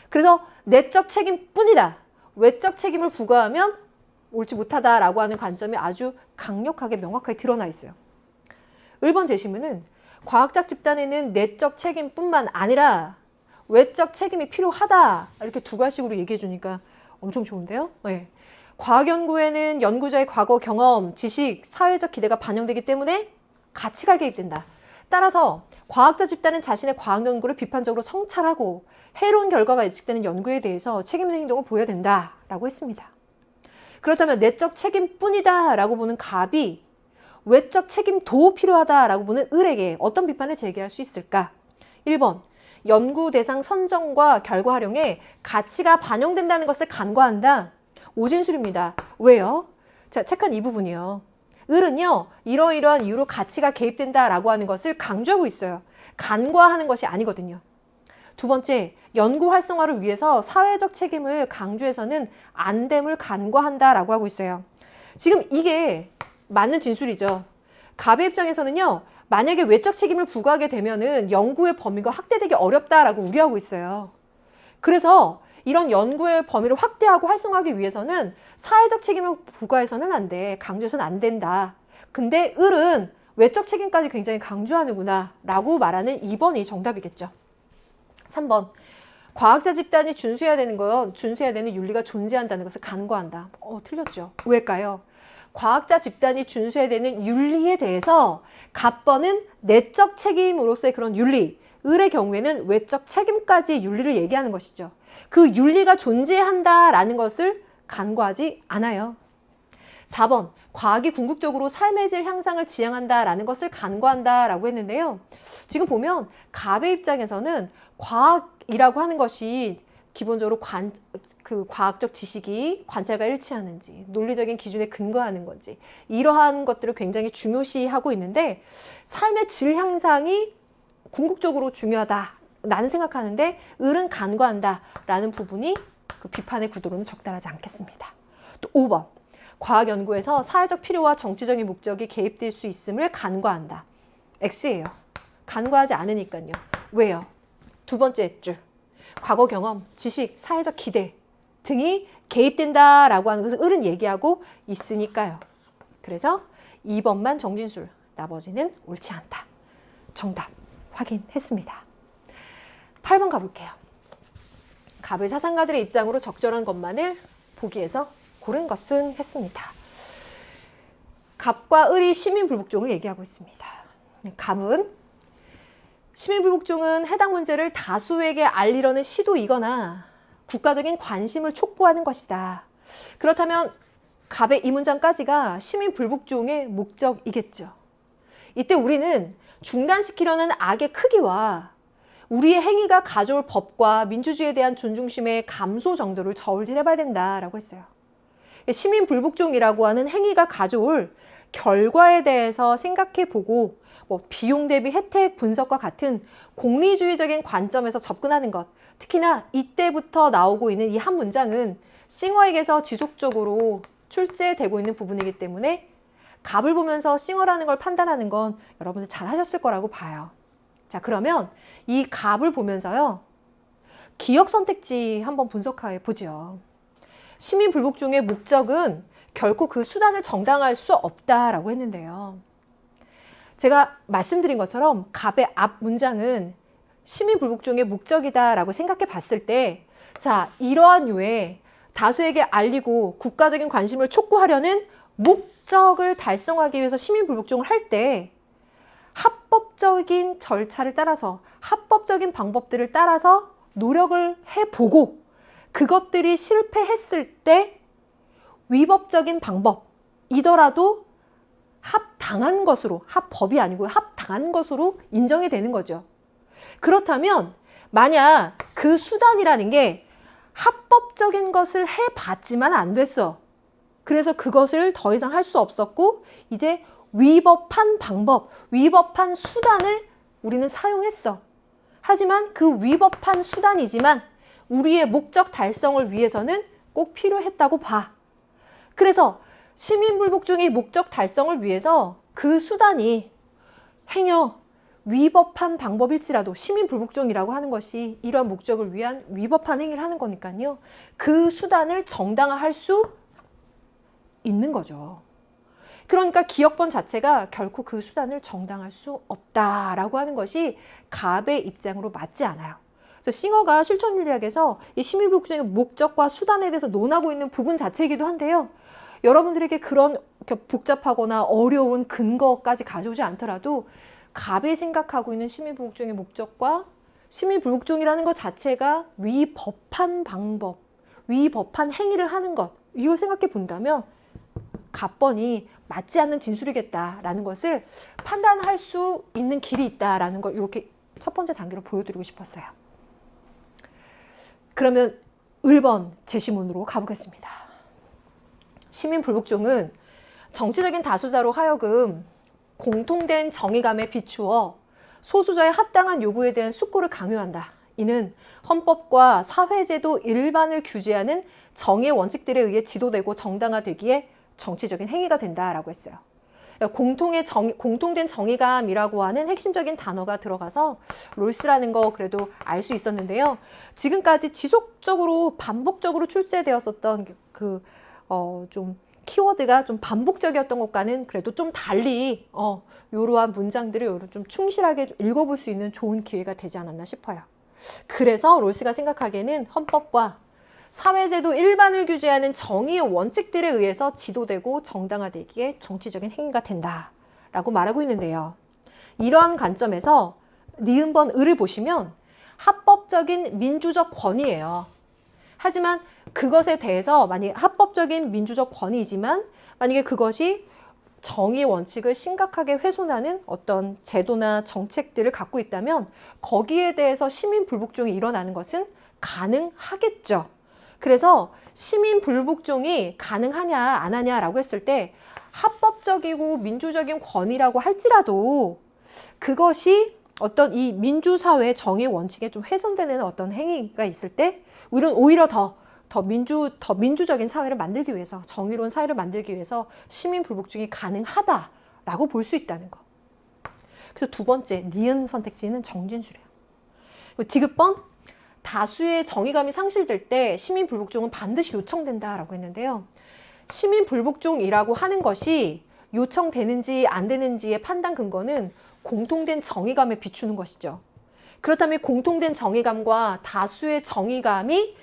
그래서 내적 책임뿐이다. 외적 책임을 부과하면 옳지 못하다라고 하는 관점이 아주 강력하게 명확하게 드러나 있어요. 1번 제시문은 과학적 집단에는 내적 책임뿐만 아니라 외적 책임이 필요하다. 이렇게 두 가지식으로 얘기해 주니까 엄청 좋은데요. 네. 과학 연구에는 연구자의 과거 경험, 지식, 사회적 기대가 반영되기 때문에 가치가 개입된다. 따라서 과학자 집단은 자신의 과학 연구를 비판적으로 성찰하고 해로운 결과가 예측되는 연구에 대해서 책임 있는 행동을 보여야 된다라고 했습니다. 그렇다면 내적 책임뿐이다 라고 보는 갑이 외적 책임도 필요하다라고 보는 을에게 어떤 비판을 제기할 수 있을까? 1번, 연구 대상 선정과 결과 활용에 가치가 반영된다는 것을 간과한다. 오진술입니다. 왜요? 자, 책한 이 부분이요. 을은요, 이러이러한 이유로 가치가 개입된다라고 하는 것을 강조하고 있어요. 간과하는 것이 아니거든요. 두 번째, 연구 활성화를 위해서 사회적 책임을 강조해서는 안 됨을 간과한다라고 하고 있어요. 지금 이게 맞는 진술이죠. 갑의 입장에서는요, 만약에 외적 책임을 부과하게 되면은 연구의 범위가 확대되기 어렵다라고 우려하고 있어요. 그래서 이런 연구의 범위를 확대하고 활성화하기 위해서는 사회적 책임을 부과해서는 안 돼. 강조해서는 안 된다. 근데 을은 외적 책임까지 굉장히 강조하는구나 라고 말하는 2번이 정답이겠죠. 3번, 과학자 집단이 준수해야 되는 윤리가 존재한다는 것을 간과한다. 틀렸죠. 왜일까요? 과학자 집단이 준수해야 되는 윤리에 대해서 갑번은 내적 책임으로서의 그런 윤리, 을의 경우에는 외적 책임까지 윤리를 얘기하는 것이죠. 그 윤리가 존재한다라는 것을 간과하지 않아요. 4번, 과학이 궁극적으로 삶의 질 향상을 지향한다라는 것을 간과한다라고 했는데요. 지금 보면 갑의 입장에서는 과학이라고 하는 것이 기본적으로 그 과학적 지식이 관찰과 일치하는지, 논리적인 기준에 근거하는 건지, 이러한 것들을 굉장히 중요시하고 있는데 삶의 질 향상이 궁극적으로 중요하다. 나는 생각하는데 을은 간과한다라는 부분이 그 비판의 구도로는 적당하지 않겠습니다. 또 5번, 과학 연구에서 사회적 필요와 정치적인 목적이 개입될 수 있음을 간과한다. X예요. 간과하지 않으니까요. 왜요? 두 번째 줄. 과거 경험, 지식, 사회적 기대 등이 개입된다라고 하는 것을 을은 얘기하고 있으니까요. 그래서 2번만 정진술, 나머지는 옳지 않다. 정답 확인했습니다. 8번 가볼게요. 갑의 사상가들의 입장으로 적절한 것만을 보기에서 고른 것은 했습니다. 갑과 을이 시민불복종을 얘기하고 있습니다. 갑은 시민불복종은 해당 문제를 다수에게 알리려는 시도이거나 국가적인 관심을 촉구하는 것이다. 그렇다면 갑의 이 문장까지가 시민불복종의 목적이겠죠. 이때 우리는 중단시키려는 악의 크기와 우리의 행위가 가져올 법과 민주주의에 대한 존중심의 감소 정도를 저울질해 봐야 된다라고 했어요. 시민불복종이라고 하는 행위가 가져올 결과에 대해서 생각해 보고 비용 대비 혜택 분석과 같은 공리주의적인 관점에서 접근하는 것, 특히나 이때부터 나오고 있는 이 한 문장은 싱어에게서 지속적으로 출제되고 있는 부분이기 때문에 갑을 보면서 싱어라는 걸 판단하는 건 여러분들 잘 하셨을 거라고 봐요. 자, 그러면 이 갑을 보면서요, 기억 선택지 한번 분석해 보죠. 시민불복종의 목적은 결코 그 수단을 정당화할 수 없다라고 했는데요. 제가 말씀드린 것처럼 갑의 앞 문장은 시민불복종의 목적이다라고 생각해 봤을 때, 자, 이러한 유의 다수에게 알리고 국가적인 관심을 촉구하려는 목적을 달성하기 위해서 시민불복종을 할 때 합법적인 절차를 따라서 합법적인 방법들을 따라서 노력을 해보고 그것들이 실패했을 때 위법적인 방법이더라도 합당한 것으로, 합법이 아니고 합당한 것으로 인정이 되는 거죠. 그렇다면 만약 그 수단이라는 게 합법적인 것을 해봤지만 안 됐어. 그래서 그것을 더 이상 할 수 없었고 이제 위법한 방법, 위법한 수단을 우리는 사용했어. 하지만 그 위법한 수단이지만 우리의 목적 달성을 위해서는 꼭 필요했다고 봐. 그래서 시민불복종의 목적 달성을 위해서 그 수단이 행여 위법한 방법일지라도 시민불복종이라고 하는 것이 이러한 목적을 위한 위법한 행위를 하는 거니까요. 그 수단을 정당화할 수 있는 거죠. 그러니까 기억번 자체가 결코 그 수단을 정당할 수 없다라고 하는 것이 갑의 입장으로 맞지 않아요. 그래서 싱어가 실천윤리학에서 이 시민불복종의 목적과 수단에 대해서 논하고 있는 부분 자체이기도 한데요. 여러분들에게 그런 복잡하거나 어려운 근거까지 가져오지 않더라도 갑이 생각하고 있는 시민불복종의 목적과 시민불복종이라는 것 자체가 위법한 방법, 위법한 행위를 하는 것, 이걸 생각해 본다면 갑번이 맞지 않는 진술이겠다라는 것을 판단할 수 있는 길이 있다라는 걸 이렇게 첫 번째 단계로 보여드리고 싶었어요. 그러면 1번 제시문으로 가보겠습니다. 시민불복종은 정치적인 다수자로 하여금 공통된 정의감에 비추어 소수자의 합당한 요구에 대한 숙고를 강요한다. 이는 헌법과 사회제도 일반을 규제하는 정의의 원칙들에 의해 지도되고 정당화되기에 정치적인 행위가 된다라고 했어요. 공통된 정의감이라고 하는 핵심적인 단어가 들어가서 롤스라는 거 그래도 알 수 있었는데요. 지금까지 지속적으로 반복적으로 출제되었었던 좀 키워드가 좀 반복적이었던 것과는 그래도 좀 달리 이러한 문장들을 좀 충실하게 읽어볼 수 있는 좋은 기회가 되지 않았나 싶어요. 그래서 롤스가 생각하기에는 헌법과 사회제도 일반을 규제하는 정의의 원칙들에 의해서 지도되고 정당화되기에 정치적인 행위가 된다라고 말하고 있는데요. 이러한 관점에서 니은번 을을 보시면 합법적인 민주적 권위예요. 하지만 그것에 대해서 만약에 합법적인 민주적 권위이지만 만약에 그것이 정의의 원칙을 심각하게 훼손하는 어떤 제도나 정책들을 갖고 있다면 거기에 대해서 시민불복종이 일어나는 것은 가능하겠죠. 그래서 시민불복종이 가능하냐 안 하냐라고 했을 때 합법적이고 민주적인 권위라고 할지라도 그것이 어떤 이 민주사회의 정의 원칙에 좀 훼손되는 어떤 행위가 있을 때 우리는 오히려 더 민주적인 사회를 만들기 위해서 정의로운 사회를 만들기 위해서 시민불복종이 가능하다라고 볼 수 있다는 거. 그래서 두 번째 니은 선택지는 정진술이에요. 디귿번 다수의 정의감이 상실될 때 시민불복종은 반드시 요청된다라고 했는데요. 시민불복종이라고 하는 것이 요청되는지 안 되는지의 판단 근거는 공통된 정의감에 비추는 것이죠. 그렇다면 공통된 정의감과 다수의 정의감이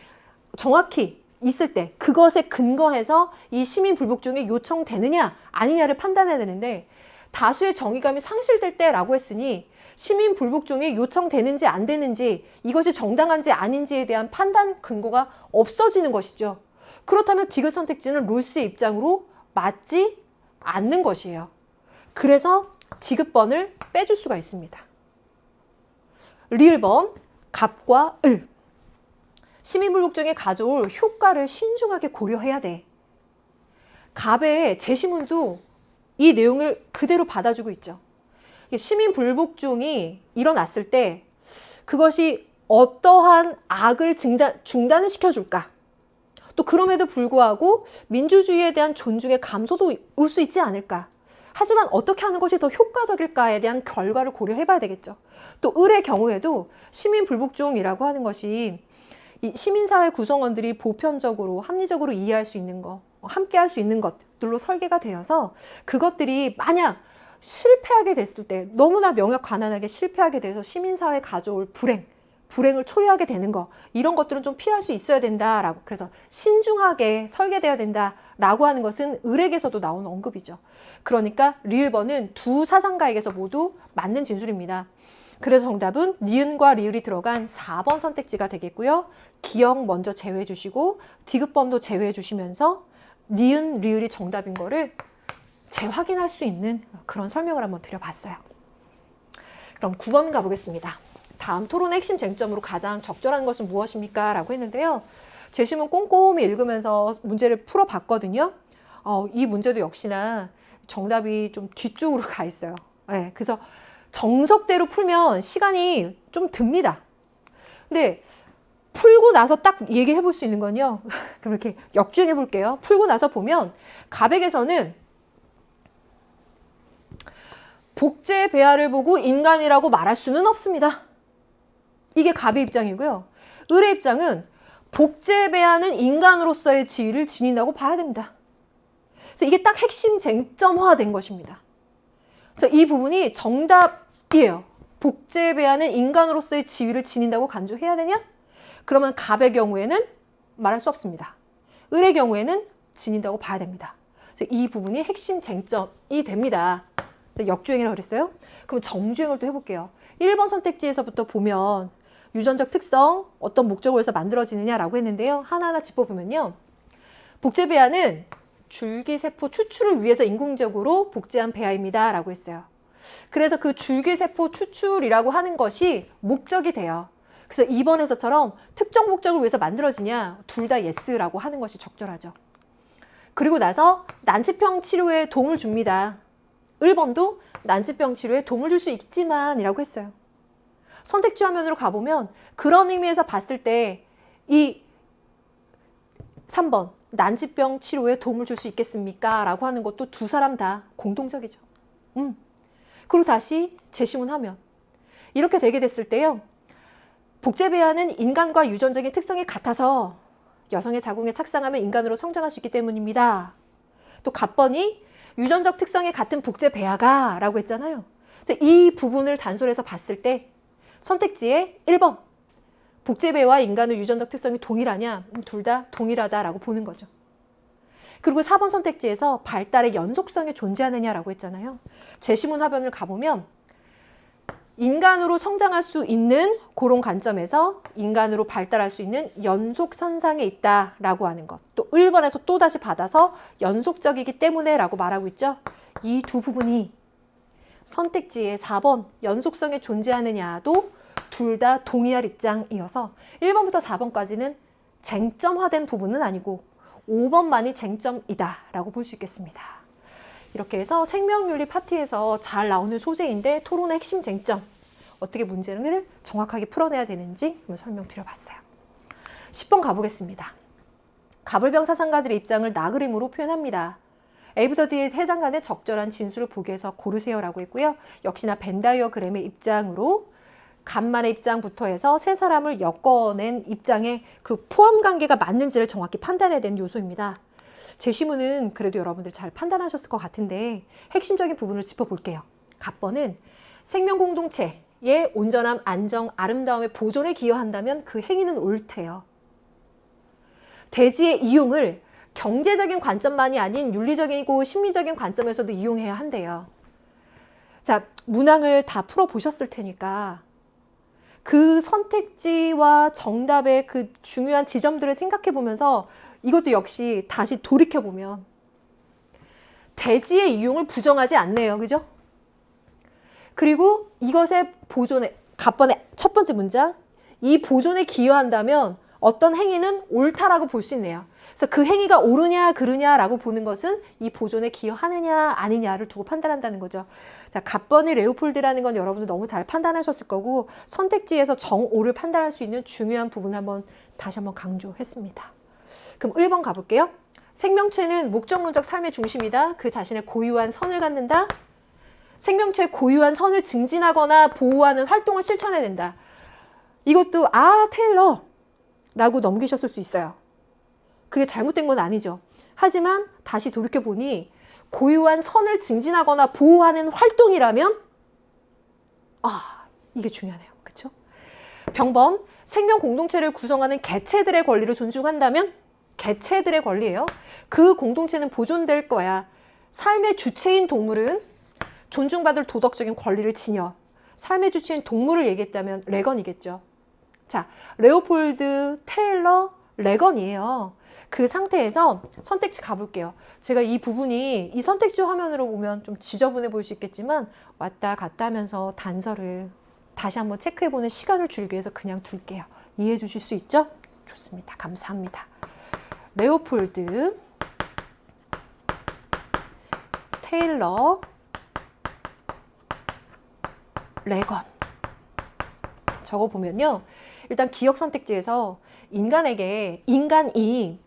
정확히 있을 때 그것에 근거해서 이 시민불복종이 요청되느냐 아니냐를 판단해야 되는데 다수의 정의감이 상실될 때라고 했으니 시민불복종이 요청되는지 안 되는지 이것이 정당한지 아닌지에 대한 판단 근거가 없어지는 것이죠. 그렇다면 디귿 선택지는 롤스의 입장으로 맞지 않는 것이에요. 그래서 디귿번을 빼줄 수가 있습니다. 리을번 갑과 을. 시민불복종이 가져올 효과를 신중하게 고려해야 돼. 갑의 제시문도 이 내용을 그대로 받아주고 있죠. 시민불복종이 일어났을 때 그것이 어떠한 악을 중단을 시켜줄까? 또 그럼에도 불구하고 민주주의에 대한 존중의 감소도 올 수 있지 않을까. 하지만 어떻게 하는 것이 더 효과적일까에 대한 결과를 고려해 봐야 되겠죠. 또 을의 경우에도 시민 불복종이라고 하는 것이 이 시민사회 구성원들이 보편적으로 합리적으로 이해할 수 있는 것, 함께 할 수 있는 것들로 설계가 되어서 그것들이 만약 실패하게 됐을 때 너무나 명확 가난하게 실패하게 돼서 시민사회에 가져올 불행을 초래하게 되는 거, 이런 것들은 좀 피할 수 있어야 된다라고, 그래서 신중하게 설계되어야 된다라고 하는 것은 을에게서도 나오는 언급이죠. 그러니까 리을번은 두 사상가에게서 모두 맞는 진술입니다. 그래서 정답은 니은과 리을이 들어간 4번 선택지가 되겠고요. 기역 먼저 제외해 주시고 디귿번도 제외해 주시면서 니은, 리을이 정답인 거를 재확인할 수 있는 그런 설명을 한번 드려봤어요. 그럼 9번 가보겠습니다. 다음 토론의 핵심 쟁점으로 가장 적절한 것은 무엇입니까? 라고 했는데요. 제시문 꼼꼼히 읽으면서 문제를 풀어봤거든요. 이 문제도 역시나 정답이 좀 뒤쪽으로 가 있어요. 네, 그래서 정석대로 풀면 시간이 좀 듭니다. 근데 풀고 나서 딱 얘기해 볼 수 있는 건요. 그럼 이렇게 역주행해 볼게요. 풀고 나서 보면 갑에게서는 복제 배아를 보고 인간이라고 말할 수는 없습니다. 이게 갑의 입장이고요. 을의 입장은 복제 배아는 인간으로서의 지위를 지닌다고 봐야 됩니다. 그래서 이게 딱 핵심 쟁점화된 것입니다. 그래서 이 부분이 정답이에요. 복제 배아는 인간으로서의 지위를 지닌다고 간주해야 되냐? 그러면 갑의 경우에는 말할 수 없습니다. 을의 경우에는 지닌다고 봐야 됩니다. 그래서 이 부분이 핵심 쟁점이 됩니다. 역주행이라고 그랬어요. 그럼 정주행을 또 해볼게요. 1번 선택지에서부터 보면 유전적 특성, 어떤 목적을 위해서 만들어지느냐라고 했는데요. 하나하나 짚어보면요. 복제 배아는 줄기세포 추출을 위해서 인공적으로 복제한 배아입니다. 라고 했어요. 그래서 그 줄기세포 추출이라고 하는 것이 목적이 돼요. 그래서 2번에서처럼 특정 목적을 위해서 만들어지냐, 둘 다 예스라고 하는 것이 적절하죠. 그리고 나서 난치병 치료에 도움을 줍니다. 1번도 난치병 치료에 도움을 줄 수 있지만 이라고 했어요. 선택지 화면으로 가보면 그런 의미에서 봤을 때 이 3번 난치병 치료에 도움을 줄 수 있겠습니까? 라고 하는 것도 두 사람 다 공동적이죠. 그리고 다시 재시문 화면. 이렇게 되게 됐을 때요. 복제 배아는 인간과 유전적인 특성이 같아서 여성의 자궁에 착상하면 인간으로 성장할 수 있기 때문입니다. 또 갑번이 유전적 특성이 같은 복제 배아가 라고 했잖아요. 이 부분을 단솔해서 봤을 때 선택지에 1번 복제 배아와 인간의 유전적 특성이 동일하냐? 둘 다 동일하다라고 보는 거죠. 그리고 4번 선택지에서 발달의 연속성이 존재하느냐라고 했잖아요. 제시문 화면을 가보면 인간으로 성장할 수 있는 그런 관점에서 인간으로 발달할 수 있는 연속선상에 있다라고 하는 것. 또 1번에서 또다시 받아서 연속적이기 때문에 라고 말하고 있죠. 이 두 부분이 선택지의 4번 연속성이 존재하느냐도 둘 다 동의할 입장이어서 1번부터 4번까지는 쟁점화된 부분은 아니고 5번만이 쟁점이다 라고 볼 수 있겠습니다. 이렇게 해서 생명윤리 파트에서 잘 나오는 소재인데 토론의 핵심 쟁점, 어떻게 문제를 정확하게 풀어내야 되는지 한번 설명드려봤어요. 10번 가보겠습니다. 가불병 사상가들의 입장을 나그림으로 표현합니다. A부터 D에 해당하는 적절한 진술을 보기 위해서 고르세요라고 했고요. 역시나 벤다이어그램의 입장으로 간만의 입장부터 해서 세 사람을 엮어낸 입장의 그 포함 관계가 맞는지를 정확히 판단해야 되는 요소입니다. 제시문은 그래도 여러분들 잘 판단하셨을 것 같은데 핵심적인 부분을 짚어볼게요. 갑번은 생명공동체의 온전함, 안정, 아름다움의 보존에 기여한다면 그 행위는 옳대요. 대지의 이용을 경제적인 관점만이 아닌 윤리적이고 심리적인 관점에서도 이용해야 한대요. 자, 문항을 다 풀어보셨을 테니까 그 선택지와 정답의 그 중요한 지점들을 생각해 보면서 이것도 역시 다시 돌이켜보면 대지의 이용을 부정하지 않네요. 그죠? 그리고 이것의 보존에, 갑번의 첫 번째 문장, 이 보존에 기여한다면 어떤 행위는 옳다라고 볼 수 있네요. 그래서 그 행위가 옳으냐 그르냐라고 보는 것은 이 보존에 기여하느냐 아니냐를 두고 판단한다는 거죠. 자, 갑번이 레오폴드라는 건 여러분들 너무 잘 판단하셨을 거고 선택지에서 정오를 판단할 수 있는 중요한 부분을 다시 한번 강조했습니다. 그럼 1번 가볼게요. 생명체는 목적론적 삶의 중심이다. 그 자신의 고유한 선을 갖는다. 생명체의 고유한 선을 증진하거나 보호하는 활동을 실천해낸다. 이것도 테일러라고 넘기셨을 수 있어요. 그게 잘못된 건 아니죠. 하지만 다시 돌이켜보니 고유한 선을 증진하거나 보호하는 활동이라면 이게 중요하네요. 그렇죠? 병범, 생명 공동체를 구성하는 개체들의 권리를 존중한다면 개체들의 권리예요. 그 공동체는 보존될 거야. 삶의 주체인 동물은 존중받을 도덕적인 권리를 지녀. 삶의 주체인 동물을 얘기했다면 레건이겠죠. 자, 레오폴드, 테일러, 레건이에요. 그 상태에서 선택지 가볼게요. 제가 이 부분이 이 선택지 화면으로 보면 좀 지저분해 보일 수 있겠지만 왔다 갔다 하면서 단서를 다시 한번 체크해보는 시간을 주기 위해서 그냥 둘게요. 이해해 주실 수 있죠? 좋습니다. 감사합니다. 레오폴드, 테일러, 레건. 적어보면요. 일단 기억 선택지에서 인간이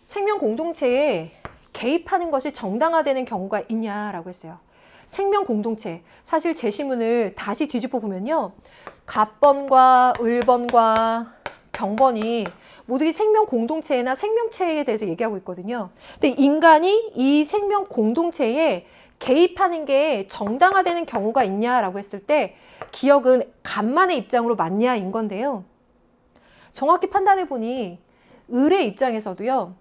생명 공동체에 개입하는 것이 정당화되는 경우가 있냐라고 했어요. 생명 공동체, 사실 제시문을 다시 뒤집어 보면요. 갑번과 을번과 병번이 모두 이 생명 공동체나 생명체에 대해서 얘기하고 있거든요. 근데 인간이 이 생명 공동체에 개입하는 게 정당화되는 경우가 있냐라고 했을 때 기억은 간만의 입장으로 맞냐인 건데요. 정확히 판단해 보니 을의 입장에서도요.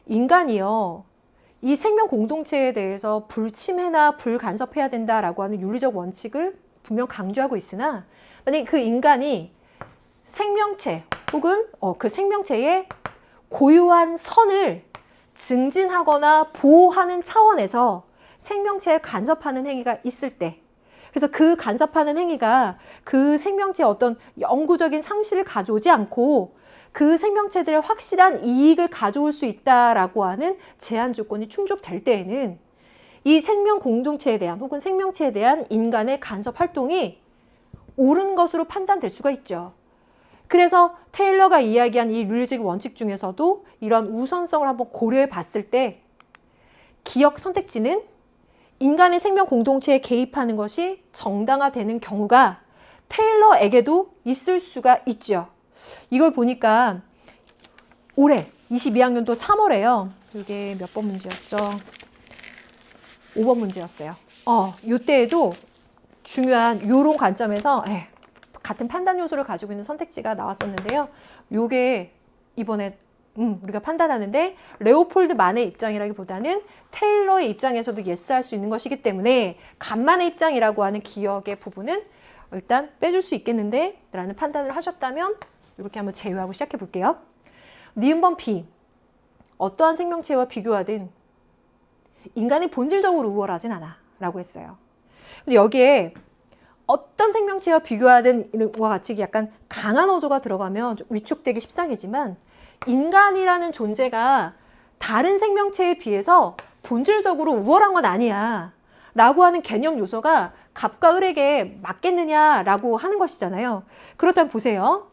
인간이요. 이 생명 공동체에 대해서 불침해나 불간섭해야 된다라고 하는 윤리적 원칙을 분명 강조하고 있으나 만약에 그 인간이 생명체 혹은 그 생명체의 고유한 선을 증진하거나 보호하는 차원에서 생명체에 간섭하는 행위가 있을 때 그래서 그 간섭하는 행위가 그 생명체의 어떤 영구적인 상실을 가져오지 않고 그 생명체들의 확실한 이익을 가져올 수 있다라고 하는 제한 조건이 충족될 때에는 이 생명 공동체에 대한 혹은 생명체에 대한 인간의 간섭 활동이 옳은 것으로 판단될 수가 있죠. 그래서 테일러가 이야기한 이 윤리적 원칙 중에서도 이런 우선성을 한번 고려해 봤을 때 기억 선택지는 인간의 생명 공동체에 개입하는 것이 정당화되는 경우가 테일러에게도 있을 수가 있죠. 이걸 보니까 올해 22학년도 3월에요. 이게 몇 번 문제였죠? 5번 문제였어요. 이때에도 중요한 요런 관점에서 같은 판단 요소를 가지고 있는 선택지가 나왔었는데요. 요게 이번에 우리가 판단하는데 레오폴드만의 입장이라기보다는 테일러의 입장에서도 예스할 수 있는 것이기 때문에 간만의 입장이라고 하는 기억의 부분은 일단 빼줄 수 있겠는데 라는 판단을 하셨다면 이렇게 한번 제외하고 시작해 볼게요. 니은번 B. 어떠한 생명체와 비교하든 인간이 본질적으로 우월하진 않아 라고 했어요. 근데 여기에 어떤 생명체와 비교하든 이와 같이 약간 강한 어조가 들어가면 좀 위축되기 십상이지만 인간이라는 존재가 다른 생명체에 비해서 본질적으로 우월한 건 아니야 라고 하는 개념 요소가 갑과 을에게 맞겠느냐라고 하는 것이잖아요. 그렇다면 보세요.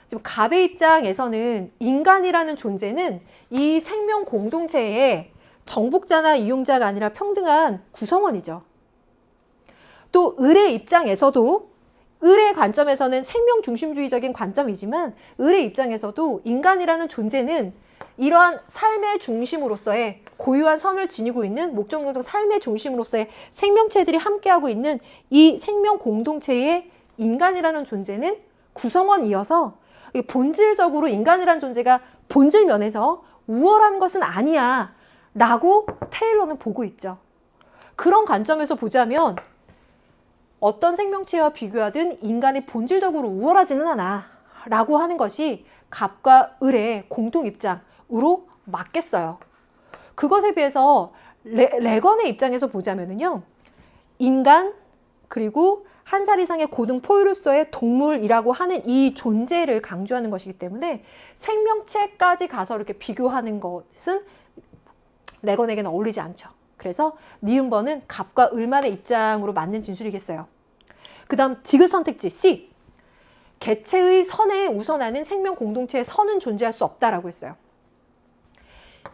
지금 갑의 입장에서는 인간이라는 존재는 이 생명 공동체의 정복자나 이용자가 아니라 평등한 구성원이죠. 또 을의 입장에서도 을의 관점에서는 생명 중심주의적인 관점이지만 을의 입장에서도 인간이라는 존재는 이러한 삶의 중심으로서의 고유한 선을 지니고 있는 목적론적 삶의 중심으로서의 생명체들이 함께하고 있는 이 생명 공동체의 인간이라는 존재는 구성원이어서 본질적으로 인간이라는 존재가 본질 면에서 우월한 것은 아니야 라고 테일러는 보고 있죠. 그런 관점에서 보자면 어떤 생명체와 비교하든 인간이 본질적으로 우월하지는 않아 라고 하는 것이 갑과 을의 공통 입장으로 맞겠어요. 그것에 비해서 레건의 입장에서 보자면요. 인간 그리고 한 살 이상의 고등 포유류소의 동물이라고 하는 이 존재를 강조하는 것이기 때문에 생명체까지 가서 이렇게 비교하는 것은 레건에게는 어울리지 않죠. 그래서 니은번은 갑과 을만의 입장으로 맞는 진술이겠어요. 그 다음 디귿 선택지 C. 개체의 선에 우선하는 생명 공동체의 선은 존재할 수 없다라고 했어요.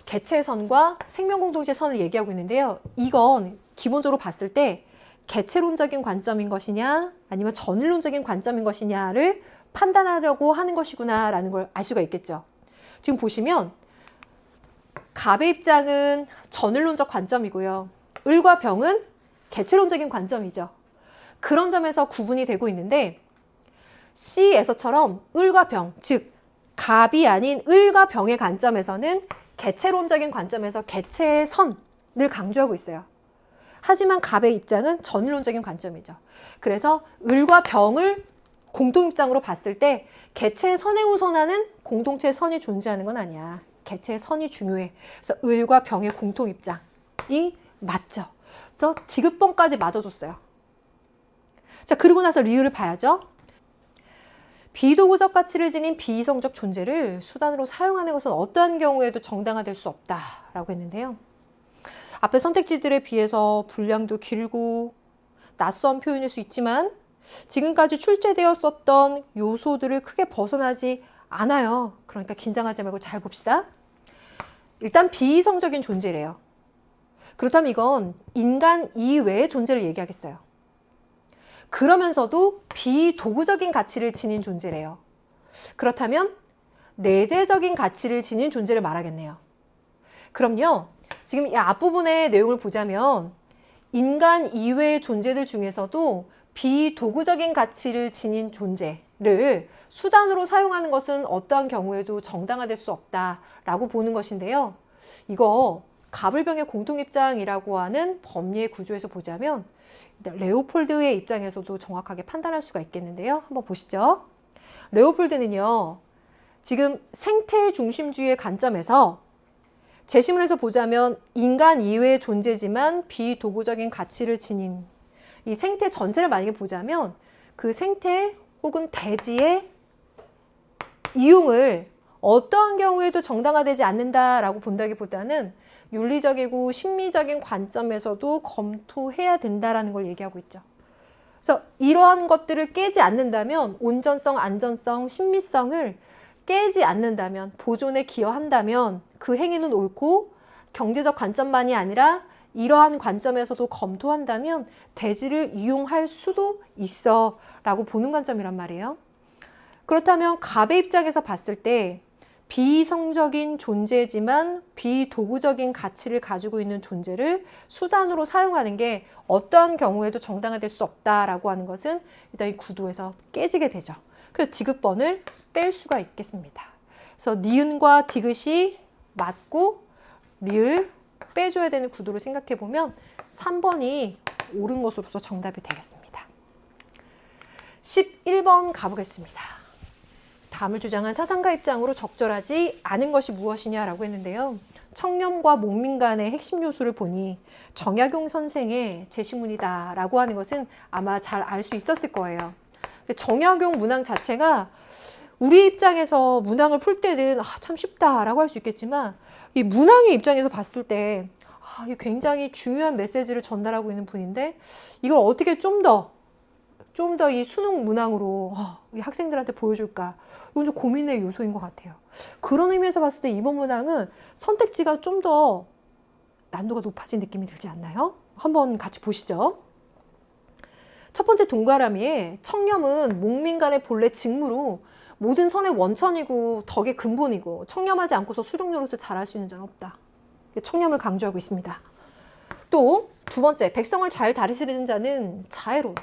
개체선과 생명공동체선을 얘기하고 있는데요. 이건 기본적으로 봤을 때 개체론적인 관점인 것이냐 아니면 전일론적인 관점인 것이냐를 판단하려고 하는 것이구나 라는 걸 알 수가 있겠죠. 지금 보시면 갑의 입장은 전일론적 관점이고요. 을과 병은 개체론적인 관점이죠. 그런 점에서 구분이 되고 있는데 C에서처럼 을과 병, 즉 갑이 아닌 을과 병의 관점에서는 개체론적인 관점에서 개체의 선을 강조하고 있어요. 하지만 갑의 입장은 전일론적인 관점이죠. 그래서 을과 병을 공통 입장으로 봤을 때 개체의 선에 우선하는 공동체의 선이 존재하는 건 아니야. 개체의 선이 중요해. 그래서 을과 병의 공통 입장이 맞죠. 그래서 디귿번까지 맞아줬어요. 자, 그리고 나서 리을을 봐야죠. 비도구적 가치를 지닌 비이성적 존재를 수단으로 사용하는 것은 어떠한 경우에도 정당화될 수 없다라고 했는데요. 앞에 선택지들에 비해서 분량도 길고 낯선 표현일 수 있지만 지금까지 출제되었었던 요소들을 크게 벗어나지 않아요. 그러니까 긴장하지 말고 잘 봅시다. 일단 비이성적인 존재래요. 그렇다면 이건 인간 이외의 존재를 얘기하겠어요. 그러면서도 비도구적인 가치를 지닌 존재래요. 그렇다면 내재적인 가치를 지닌 존재를 말하겠네요. 그럼요, 지금 이 앞부분의 내용을 보자면 인간 이외의 존재들 중에서도 비도구적인 가치를 지닌 존재를 수단으로 사용하는 것은 어떠한 경우에도 정당화될 수 없다라고 보는 것인데요. 이거 갑을병의 공통입장이라고 하는 법리의 구조에서 보자면 레오폴드의 입장에서도 정확하게 판단할 수가 있겠는데요. 한번 보시죠. 레오폴드는요, 지금 생태 중심주의의 관점에서 제시문에서 보자면 인간 이외의 존재지만 비도구적인 가치를 지닌 이 생태 전체를 만약에 보자면 그 생태 혹은 대지의 이용을 어떠한 경우에도 정당화되지 않는다라고 본다기보다는 윤리적이고 심리적인 관점에서도 검토해야 된다라는 걸 얘기하고 있죠. 그래서 이러한 것들을 깨지 않는다면, 온전성, 안전성, 신미성을 깨지 않는다면, 보존에 기여한다면 그 행위는 옳고, 경제적 관점만이 아니라 이러한 관점에서도 검토한다면 대지를 이용할 수도 있어 라고 보는 관점이란 말이에요. 그렇다면 갑의 입장에서 봤을 때 비이성적인 존재지만 비도구적인 가치를 가지고 있는 존재를 수단으로 사용하는 게 어떠한 경우에도 정당화될 수 없다라고 하는 것은 일단 이 구도에서 깨지게 되죠. 그래서 디귿번을 뺄 수가 있겠습니다. 그래서 니은과 디귿이 맞고 리을 빼줘야 되는 구도를 생각해 보면 3번이 옳은 것으로서 정답이 되겠습니다. 11번 가보겠습니다. 다음을 주장한 사상가 입장으로 적절하지 않은 것이 무엇이냐라고 했는데요. 청렴과 목민 간의 핵심 요소를 보니 정약용 선생의 제시문이다라고 하는 것은 아마 잘 알 수 있었을 거예요. 정약용 문항 자체가 우리 입장에서 문항을 풀 때는 참 쉽다라고 할 수 있겠지만 이 문항의 입장에서 봤을 때 굉장히 중요한 메시지를 전달하고 있는 분인데 이걸 어떻게 좀 더 이 수능 문항으로 이 학생들한테 보여줄까? 이건 좀 고민의 요소인 것 같아요. 그런 의미에서 봤을 때 이번 문항은 선택지가 좀 더 난도가 높아진 느낌이 들지 않나요? 한번 같이 보시죠. 첫 번째 동그라미에 청렴은 목민 간의 본래 직무로 모든 선의 원천이고 덕의 근본이고 청렴하지 않고서 수령노릇을 잘할 수 있는 자는 없다. 청렴을 강조하고 있습니다. 또 두 번째, 백성을 잘 다스리는 자는 자애로워.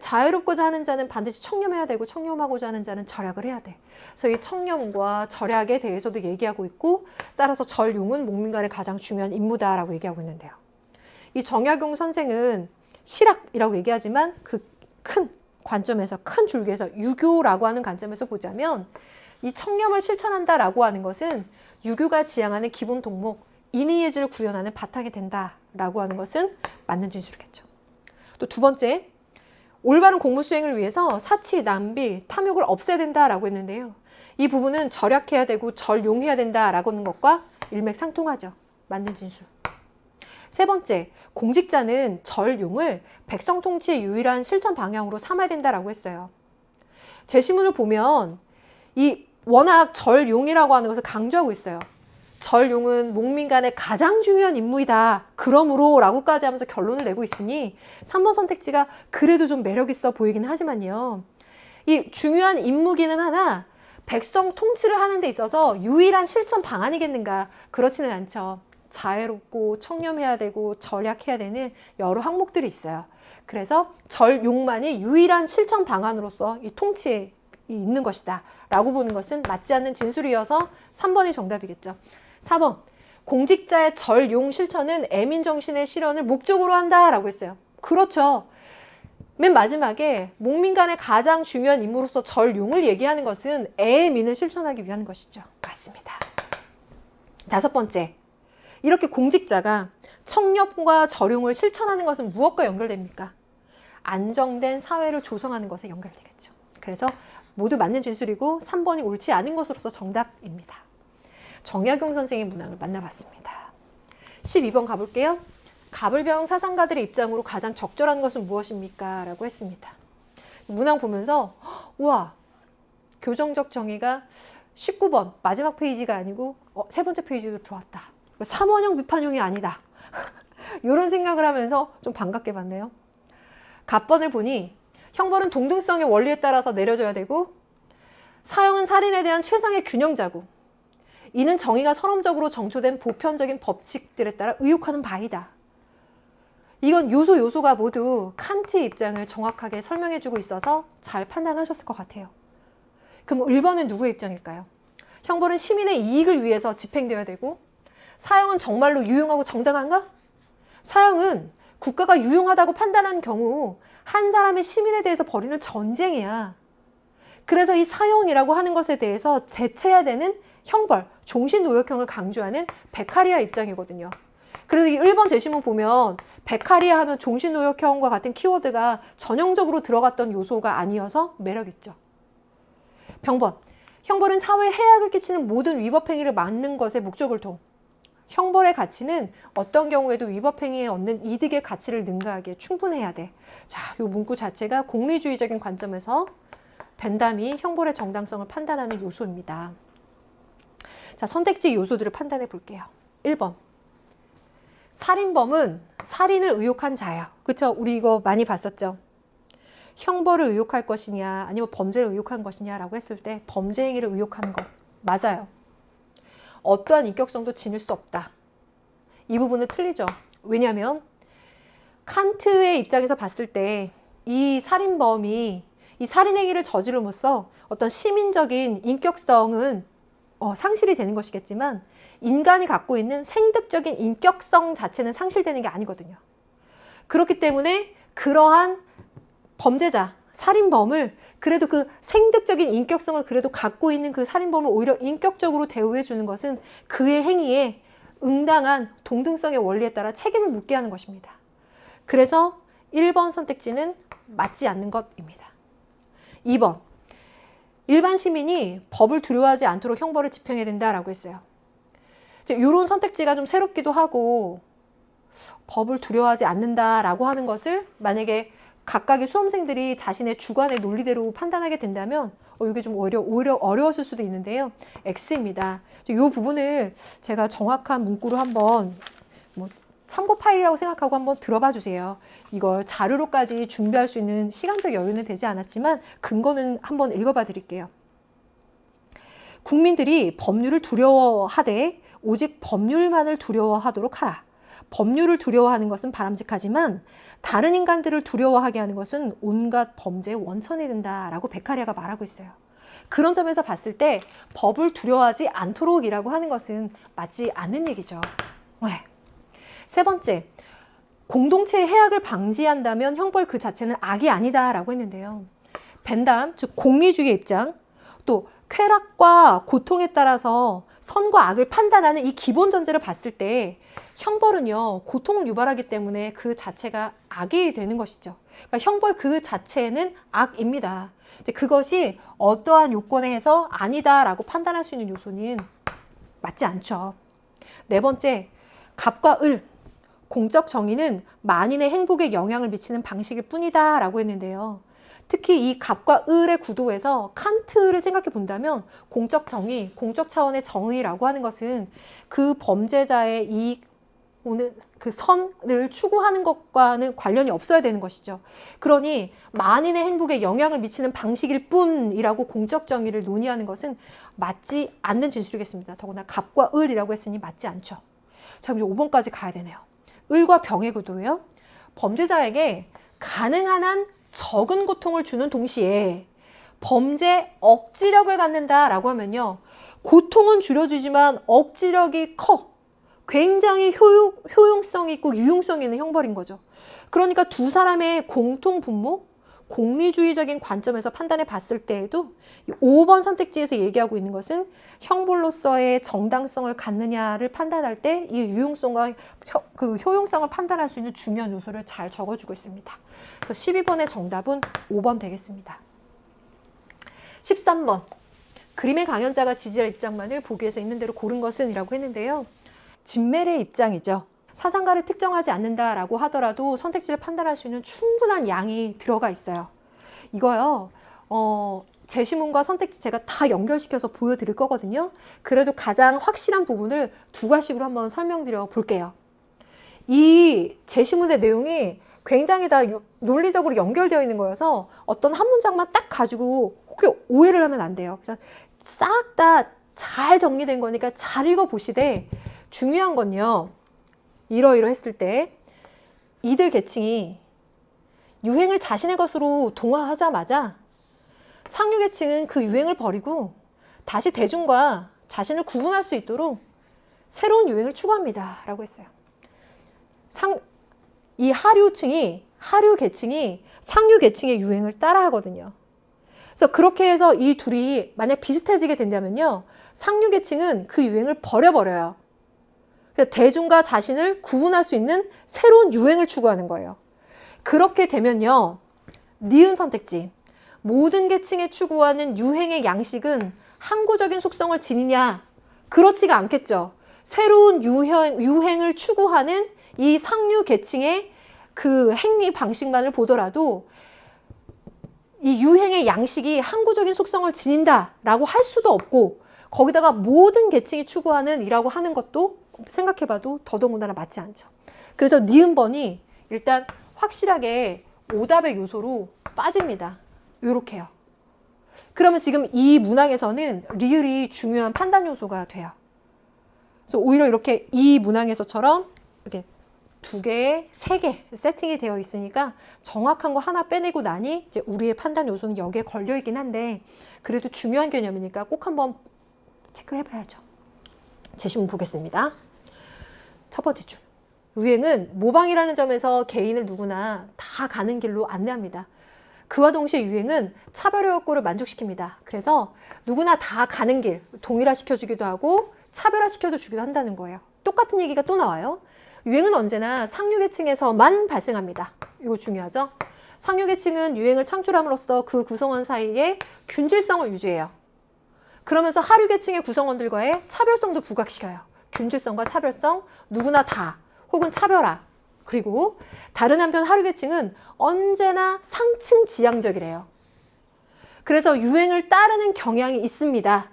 자유롭고자 하는 자는 반드시 청렴해야 되고 청렴하고자 하는 자는 절약을 해야 돼. 그래서 이 청렴과 절약에 대해서도 얘기하고 있고 따라서 절용은 목민간의 가장 중요한 임무다라고 얘기하고 있는데요. 이 정약용 선생은 실학이라고 얘기하지만 그 큰 관점에서 큰 줄기에서 유교라고 하는 관점에서 보자면 이 청렴을 실천한다라고 하는 것은 유교가 지향하는 기본 동목 인의예지를 구현하는 바탕이 된다라고 하는 것은 맞는 진술이겠죠. 또 두 번째, 올바른 공무 수행을 위해서 사치, 낭비, 탐욕을 없애야 된다라고 했는데요. 이 부분은 절약해야 되고 절용해야 된다라고 하는 것과 일맥상통하죠. 맞는 진술. 세 번째, 공직자는 절용을 백성 통치의 유일한 실천 방향으로 삼아야 된다라고 했어요. 제시문을 보면 이 워낙 절용이라고 하는 것을 강조하고 있어요. 절용은 목민간의 가장 중요한 임무이다. 그러므로 라고까지 하면서 결론을 내고 있으니 3번 선택지가 그래도 좀 매력 있어 보이긴 하지만요. 이 중요한 임무기는 하나 백성 통치를 하는 데 있어서 유일한 실천 방안이겠는가? 그렇지는 않죠. 자애롭고 청렴해야 되고 절약해야 되는 여러 항목들이 있어요. 그래서 절용만이 유일한 실천 방안으로서 이 통치에 있는 것이다 라고 보는 것은 맞지 않는 진술이어서 3번이 정답이겠죠. 4번 공직자의 절용 실천은 애민정신의 실현을 목적으로 한다 라고 했어요. 그렇죠. 맨 마지막에 목민간의 가장 중요한 임무로서 절용을 얘기하는 것은 애민을 실천하기 위한 것이죠. 맞습니다. 5번째, 이렇게 공직자가 청렴과 절용을 실천하는 것은 무엇과 연결됩니까? 안정된 사회를 조성하는 것에 연결되겠죠. 그래서 모두 맞는 진술이고 3번이 옳지 않은 것으로서 정답입니다. 정약용 선생의 문항을 만나봤습니다. 12번 가볼게요. 갑을병 사상가들의 입장으로 가장 적절한 것은 무엇입니까? 라고 했습니다. 문항 보면서 와, 교정적 정의가 19번 마지막 페이지가 아니고 세 번째 페이지로 들어왔다. 3원형 비판형이 아니다. 이런 생각을 하면서 좀 반갑게 봤네요. 갑번을 보니 형벌은 동등성의 원리에 따라서 내려져야 되고 사형은 살인에 대한 최상의 균형자고 이는 정의가 선언적으로 정초된 보편적인 법칙들에 따라 의혹하는 바이다. 이건 요소가 모두 칸트의 입장을 정확하게 설명해주고 있어서 잘 판단하셨을 것 같아요. 그럼 1번은 누구의 입장일까요? 형벌은 시민의 이익을 위해서 집행되어야 되고 사형은 정말로 유용하고 정당한가? 사형은 국가가 유용하다고 판단한 경우 한 사람의 시민에 대해서 벌이는 전쟁이야. 그래서 이 사형이라고 하는 것에 대해서 대체해야 되는 형벌, 종신노역형을 강조하는 베카리아 입장이거든요. 그래서 이 1번 제시문 보면 베카리아 하면 종신노역형과 같은 키워드가 전형적으로 들어갔던 요소가 아니어서 매력있죠. 병번, 형벌은 사회에 해악을 끼치는 모든 위법행위를 막는 것에 목적을 둬. 형벌의 가치는 어떤 경우에도 위법행위에 얻는 이득의 가치를 능가하기에 충분해야 돼. 자, 이 문구 자체가 공리주의적인 관점에서 벤담이 형벌의 정당성을 판단하는 요소입니다. 자, 선택지 요소들을 판단해 볼게요. 1번. 살인범은 살인을 의혹한 자야. 그쵸? 우리 이거 많이 봤었죠? 형벌을 의혹할 것이냐, 아니면 범죄를 의혹한 것이냐라고 했을 때 범죄 행위를 의혹하는 것. 맞아요. 어떠한 인격성도 지닐 수 없다. 이 부분은 틀리죠. 왜냐하면 칸트의 입장에서 봤을 때 이 살인범이 이 살인행위를 저지름으로써 어떤 시민적인 인격성은 상실이 되는 것이겠지만 인간이 갖고 있는 생득적인 인격성 자체는 상실되는 게 아니거든요. 그렇기 때문에 그러한 범죄자, 살인범을 그래도 그 생득적인 인격성을 그래도 갖고 있는 그 살인범을 오히려 인격적으로 대우해 주는 것은 그의 행위에 응당한 동등성의 원리에 따라 책임을 묻게 하는 것입니다. 그래서 1번 선택지는 맞지 않는 것입니다. 2번, 일반 시민이 법을 두려워하지 않도록 형벌을 집행해야 된다라고 했어요. 이런 선택지가 좀 새롭기도 하고 법을 두려워하지 않는다라고 하는 것을 만약에 각각의 수험생들이 자신의 주관의 논리대로 판단하게 된다면 이게 좀 오히려 어려웠을 수도 있는데요. X입니다. 이 부분을 제가 정확한 문구로 한번 참고 파일이라고 생각하고 한번 들어봐 주세요. 이걸 자료로까지 준비할 수 있는 시간적 여유는 되지 않았지만 근거는 한번 읽어봐 드릴게요. 국민들이 법률을 두려워하되 오직 법률만을 두려워하도록 하라. 법률을 두려워하는 것은 바람직하지만 다른 인간들을 두려워하게 하는 것은 온갖 범죄의 원천이 된다라고 베카리아가 말하고 있어요. 그런 점에서 봤을 때 법을 두려워하지 않도록이라고 하는 것은 맞지 않는 얘기죠. 네. 세 번째, 공동체의 해악을 방지한다면 형벌 그 자체는 악이 아니다라고 했는데요. 벤담, 즉 공리주의의 입장, 또 쾌락과 고통에 따라서 선과 악을 판단하는 이 기본 전제를 봤을 때 형벌은요, 고통을 유발하기 때문에 그 자체가 악이 되는 것이죠. 그러니까 형벌 그 자체는 악입니다. 그것이 어떠한 요건에 해서 아니다라고 판단할 수 있는 요소는 맞지 않죠. 네 번째, 갑과 을. 공적 정의는 만인의 행복에 영향을 미치는 방식일 뿐이다 라고 했는데요. 특히 이 갑과 을의 구도에서 칸트를 생각해 본다면 공적 정의, 공적 차원의 정의라고 하는 것은 그 범죄자의 이익, 오는 그 선을 추구하는 것과는 관련이 없어야 되는 것이죠. 그러니 만인의 행복에 영향을 미치는 방식일 뿐이라고 공적 정의를 논의하는 것은 맞지 않는 진술이겠습니다. 더구나 갑과 을이라고 했으니 맞지 않죠. 자, 그럼 5번까지 가야 되네요. 을과 병의 구도예요. 범죄자에게 가능한 한 적은 고통을 주는 동시에 범죄 억지력을 갖는다라고 하면요. 고통은 줄여주지만 억지력이 커. 굉장히 효용성 있고 유용성 있는 형벌인 거죠. 그러니까 두 사람의 공통 분모, 공리주의적인 관점에서 판단해 봤을 때에도 5번 선택지에서 얘기하고 있는 것은 형벌로서의 정당성을 갖느냐를 판단할 때 이 유용성과 그 효용성을 판단할 수 있는 중요한 요소를 잘 적어주고 있습니다. 그래서 12번의 정답은 5번 되겠습니다. 13번. 그림의 강연자가 지지할 입장만을 보기에서 있는 대로 고른 것은 이라고 했는데요. 진멜의 입장이죠. 사상가를 특정하지 않는다라고 하더라도 선택지를 판단할 수 있는 충분한 양이 들어가 있어요. 이거요. 제시문과 선택지 제가 다 연결시켜서 보여드릴 거거든요. 그래도 가장 확실한 부분을 두 가지로 한번 설명드려 볼게요. 이 제시문의 내용이 굉장히 다 논리적으로 연결되어 있는 거여서 어떤 한 문장만 딱 가지고 혹시 오해를 하면 안 돼요. 그래서 싹 다 잘 정리된 거니까 잘 읽어보시되 중요한 건요. 이러이러 했을 때 이들 계층이 유행을 자신의 것으로 동화하자마자 상류 계층은 그 유행을 버리고 다시 대중과 자신을 구분할 수 있도록 새로운 유행을 추구합니다. 라고 했어요. 이 하류 계층이 상류 계층의 유행을 따라하거든요. 그래서 그렇게 해서 이 둘이 만약 비슷해지게 된다면요. 상류 계층은 그 유행을 버려버려요. 대중과 자신을 구분할 수 있는 새로운 유행을 추구하는 거예요. 그렇게 되면요. 니은 선택지. 모든 계층에 추구하는 유행의 양식은 항구적인 속성을 지니냐? 그렇지가 않겠죠. 새로운 유행을 추구하는 이 상류 계층의 그 행위 방식만을 보더라도 이 유행의 양식이 항구적인 속성을 지닌다라고 할 수도 없고 거기다가 모든 계층이 추구하는 이라고 하는 것도 생각해봐도 더더군다나 맞지 않죠. 그래서 니은번이 일단 확실하게 오답의 요소로 빠집니다. 요렇게요. 그러면 지금 이 문항에서는 리을이 중요한 판단 요소가 돼요. 그래서 오히려 이렇게 이 문항에서처럼 이렇게 2개, 3개 세팅이 되어 있으니까 정확한 거 하나 빼내고 나니 이제 우리의 판단 요소는 여기에 걸려 있긴 한데 그래도 중요한 개념이니까 꼭 한번 체크를 해봐야죠. 제시문 보겠습니다. 첫 번째 줄. 유행은 모방이라는 점에서 개인을 누구나 다 가는 길로 안내합니다. 그와 동시에 유행은 차별의 욕구를 만족시킵니다. 그래서 누구나 다 가는 길, 동일화시켜주기도 하고 차별화시켜도 주기도 한다는 거예요. 똑같은 얘기가 또 나와요. 유행은 언제나 상류계층에서만 발생합니다. 이거 중요하죠? 상류계층은 유행을 창출함으로써 그 구성원 사이에 균질성을 유지해요. 그러면서 하류계층의 구성원들과의 차별성도 부각시켜요. 균질성과 차별성, 누구나 다, 혹은 차별화. 그리고 다른 한편 하류계층은 언제나 상층지향적이래요. 그래서 유행을 따르는 경향이 있습니다.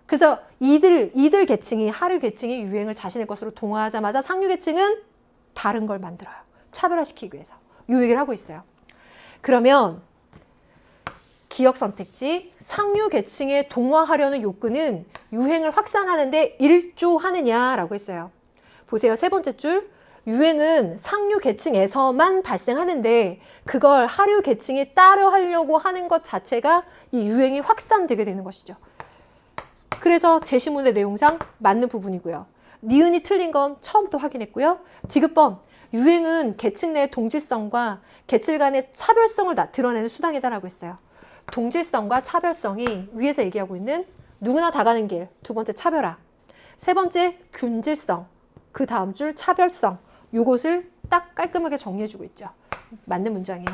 그래서 이들 계층이, 하류계층이 유행을 자신의 것으로 동화하자마자 상류계층은 다른 걸 만들어요. 차별화시키기 위해서. 이 얘기를 하고 있어요. 그러면 기억 선택지, 상류 계층에 동화하려는 욕구는 유행을 확산하는데 일조하느냐라고 했어요. 보세요. 세 번째 줄. 유행은 상류 계층에서만 발생하는데 그걸 하류 계층이 따라 하려고 하는 것 자체가 이 유행이 확산되게 되는 것이죠. 그래서 제시문의 내용상 맞는 부분이고요. 니은이 틀린 건 처음부터 확인했고요. 디귿번. 유행은 계층 내 동질성과 계층 간의 차별성을 드러내는 수단이다라고 했어요. 동질성과 차별성이 위에서 얘기하고 있는 누구나 다 가는 길. 두 번째 차별화. 세 번째 균질성. 그 다음 줄 차별성. 요것을 딱 깔끔하게 정리해주고 있죠. 맞는 문장이에요.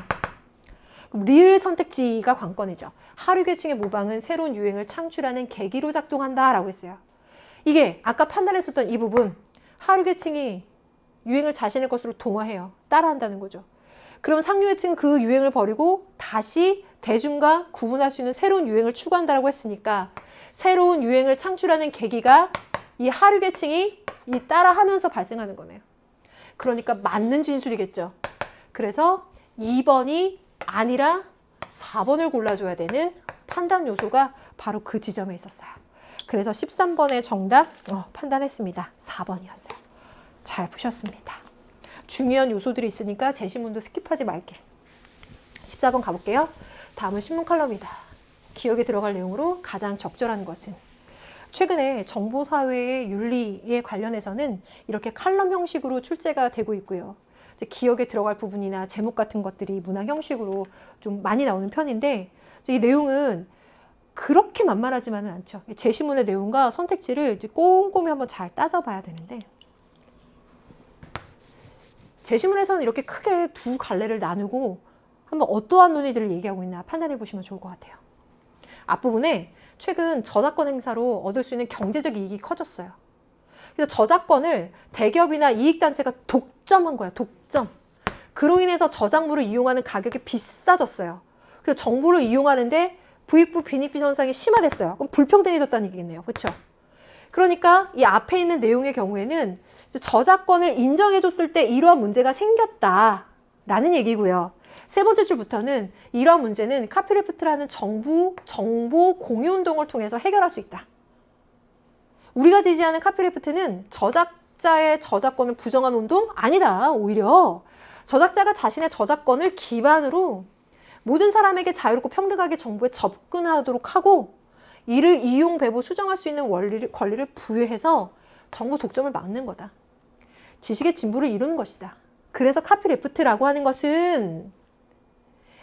그럼 리을 선택지가 관건이죠. 하류계층의 모방은 새로운 유행을 창출하는 계기로 작동한다라고 했어요. 이게 아까 판단했었던 이 부분. 하류계층이 유행을 자신의 것으로 동화해요. 따라한다는 거죠. 그럼 상류계층은 그 유행을 버리고 다시 대중과 구분할 수 있는 새로운 유행을 추구한다고 했으니까 새로운 유행을 창출하는 계기가 이 하류계층이 이 따라하면서 발생하는 거네요. 그러니까 맞는 진술이겠죠. 그래서 2번이 아니라 4번을 골라줘야 되는 판단 요소가 바로 그 지점에 있었어요. 그래서 13번의 정답 판단했습니다. 4번이었어요. 잘 푸셨습니다. 중요한 요소들이 있으니까 제시문도 스킵하지 말길. 14번 가볼게요. 다음은 신문 칼럼이다. 기억에 들어갈 내용으로 가장 적절한 것은? 최근에 정보사회의 윤리에 관련해서는 이렇게 칼럼 형식으로 출제가 되고 있고요. 이제 기억에 들어갈 부분이나 제목 같은 것들이 문항 형식으로 좀 많이 나오는 편인데 이 내용은 그렇게 만만하지만은 않죠. 제시문의 내용과 선택지를 이제 꼼꼼히 한번 잘 따져봐야 되는데 제시문에서는 이렇게 크게 두 갈래를 나누고 한번 어떠한 논의들을 얘기하고 있나 판단해 보시면 좋을 것 같아요. 앞부분에 최근 저작권 행사로 얻을 수 있는 경제적 이익이 커졌어요. 그래서 저작권을 대기업이나 이익단체가 독점한 거야. 독점. 그로 인해서 저작물을 이용하는 가격이 비싸졌어요. 그래서 정보를 이용하는데 부익부 빈익비 현상이 심화됐어요. 그럼 불평등해졌다는 얘기겠네요. 그렇죠? 그러니까 이 앞에 있는 내용의 경우에는 저작권을 인정해줬을 때 이러한 문제가 생겼다라는 얘기고요. 세 번째 줄부터는 이러한 문제는 카피래프트라는 정보 공유 운동을 통해서 해결할 수 있다. 우리가 지지하는 카피래프트는 저작자의 저작권을 부정한 운동? 아니다. 오히려 저작자가 자신의 저작권을 기반으로 모든 사람에게 자유롭고 평등하게 정보에 접근하도록 하고 이를 이용, 배부, 수정할 수 있는 권리를 부여해서 정보 독점을 막는 거다. 지식의 진보를 이루는 것이다. 그래서 카피래프트라고 하는 것은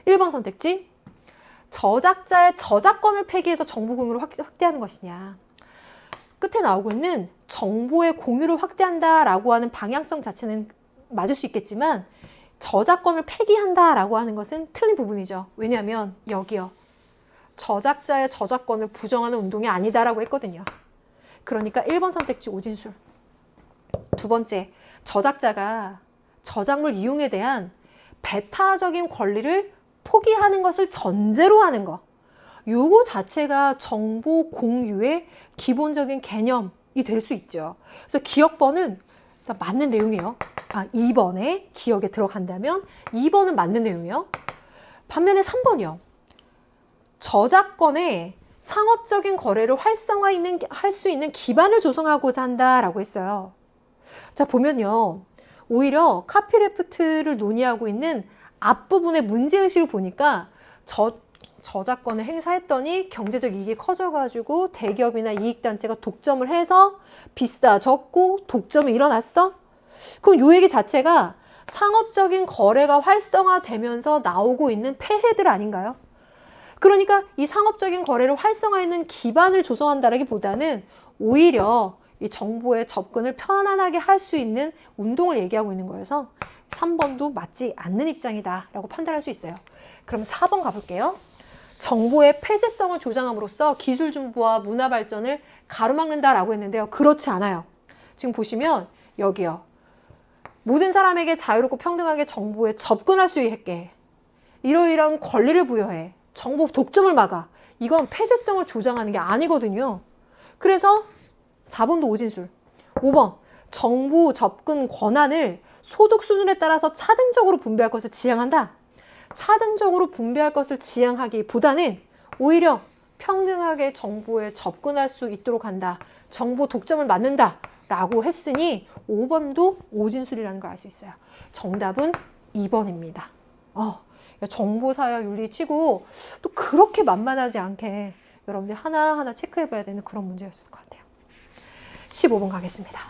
1번 선택지, 저작자의 저작권을 폐기해서 정보 공유를 확대하는 것이냐. 끝에 나오고 있는 정보의 공유를 확대한다라고 하는 방향성 자체는 맞을 수 있겠지만 저작권을 폐기한다라고 하는 것은 틀린 부분이죠. 왜냐하면 여기요. 저작자의 저작권을 부정하는 운동이 아니다라고 했거든요. 그러니까 1번 선택지 오진술. 두 번째, 저작자가 저작물 이용에 대한 배타적인 권리를 포기하는 것을 전제로 하는 거. 요거 자체가 정보 공유의 기본적인 개념이 될 수 있죠. 그래서 기억번은 맞는 내용이에요. 2번에 기억에 들어간다면 2번은 맞는 내용이에요. 반면에 3번이요. 저작권의 상업적인 거래를 할 수 있는 기반을 조성하고자 한다라고 했어요. 자, 보면요. 오히려 카피래프트를 논의하고 있는 앞부분의 문제의식을 보니까 저작권을 행사했더니 경제적 이익이 커져가지고 대기업이나 이익단체가 독점을 해서 비싸졌고 독점이 일어났어? 그럼 요 얘기 자체가 상업적인 거래가 활성화되면서 나오고 있는 폐해들 아닌가요? 그러니까 이 상업적인 거래를 활성화하는 기반을 조성한다라기보다는 오히려 이 정보의 접근을 편안하게 할 수 있는 운동을 얘기하고 있는 거여서 3번도 맞지 않는 입장이다 라고 판단할 수 있어요. 그럼 4번 가볼게요. 정보의 폐쇄성을 조장함으로써 기술 진보와 문화 발전을 가로막는다라고 했는데요. 그렇지 않아요. 지금 보시면 여기요. 모든 사람에게 자유롭고 평등하게 정보에 접근할 수 있게 이러이러한 권리를 부여해. 정보 독점을 막아. 이건 폐쇄성을 조장하는 게 아니거든요. 그래서 4번도 오진술. 5번. 정보 접근 권한을 소득 수준에 따라서 차등적으로 분배할 것을 지향한다. 차등적으로 분배할 것을 지향하기보다는 오히려 평등하게 정보에 접근할 수 있도록 한다. 정보 독점을 막는다. 라고 했으니 5번도 오진술이라는 걸 알 수 있어요. 정답은 2번입니다. 정보사회 윤리 치고 또 그렇게 만만하지 않게 여러분들 하나하나 체크해봐야 되는 그런 문제였을 것 같아요. 15번 가겠습니다.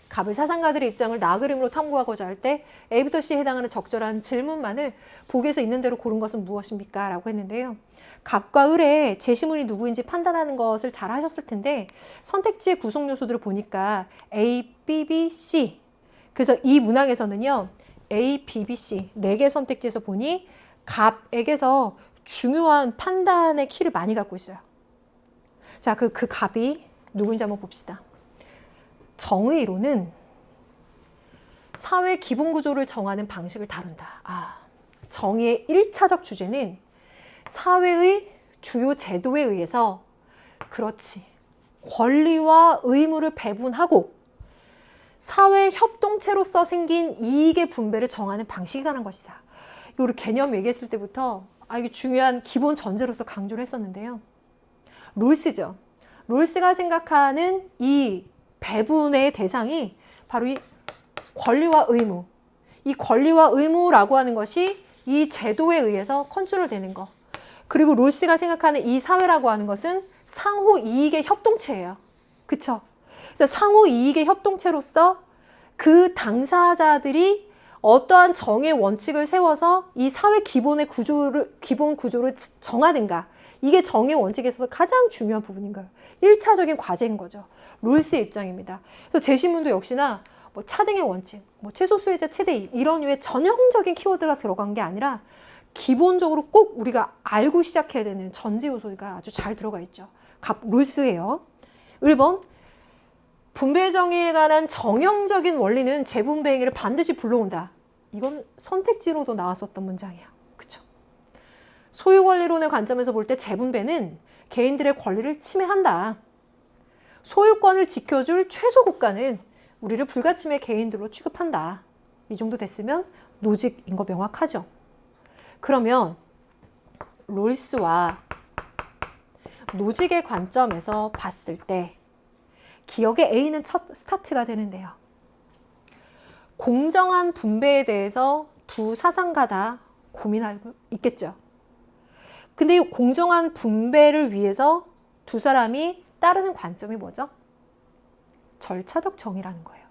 갑을 사상가들의 입장을 나그림으로 탐구하고자 할 때 A부터 C에 해당하는 적절한 질문만을 보기에서 있는 대로 고른 것은 무엇입니까? 라고 했는데요. 갑과 을의 제시문이 누구인지 판단하는 것을 잘 하셨을 텐데 선택지의 구성 요소들을 보니까 A, B, B, C. 그래서 이 문항에서는요. A, B, B, C 4개 선택지에서 보니 갑에게서 중요한 판단의 키를 많이 갖고 있어요. 자, 그 갑이 누구인지 한번 봅시다. 정의로는 사회 기본 구조를 정하는 방식을 다룬다. 정의의 1차적 주제는 사회의 주요 제도에 의해서 그렇지. 권리와 의무를 배분하고 사회 협동체로서 생긴 이익의 분배를 정하는 방식이 관한 것이다. 이거 우리 개념 얘기했을 때부터 이게 중요한 기본 전제로서 강조를 했었는데요. 롤스죠. 롤스가 생각하는 이 배분의 대상이 바로 이 권리와 의무. 이 권리와 의무라고 하는 것이 이 제도에 의해서 컨트롤되는 것. 그리고 롤스가 생각하는 이 사회라고 하는 것은 상호 이익의 협동체예요. 그쵸? 그래서 상호 이익의 협동체로서 그 당사자들이 어떠한 정의 원칙을 세워서 이 사회 기본 구조를 정하는가. 이게 정의 원칙에 있어서 가장 중요한 부분인 거예요. 1차적인 과제인 거죠. 롤스의 입장입니다. 그래서 제 신문도 역시나 뭐 차등의 원칙, 뭐 최소 수혜자 최대 이런 류의 전형적인 키워드가 들어간 게 아니라 기본적으로 꼭 우리가 알고 시작해야 되는 전제 요소가 아주 잘 들어가 있죠. 롤스예요. 1번, 분배 정의에 관한 정형적인 원리는 재분배 행위를 반드시 불러온다. 이건 선택지로도 나왔었던 문장이야. 그쵸? 소유 권리론의 관점에서 볼 때 재분배는 개인들의 권리를 침해한다. 소유권을 지켜줄 최소 국가는 우리를 불가침의 개인들로 취급한다. 이 정도 됐으면 노직인 거 명확하죠. 그러면 롤스와 노직의 관점에서 봤을 때 기억의 A는 첫 스타트가 되는데요. 공정한 분배에 대해서 두 사상가 다 고민하고 있겠죠. 근데 이 공정한 분배를 위해서 두 사람이 따르는 관점이 뭐죠? 절차적 정의라는 거예요.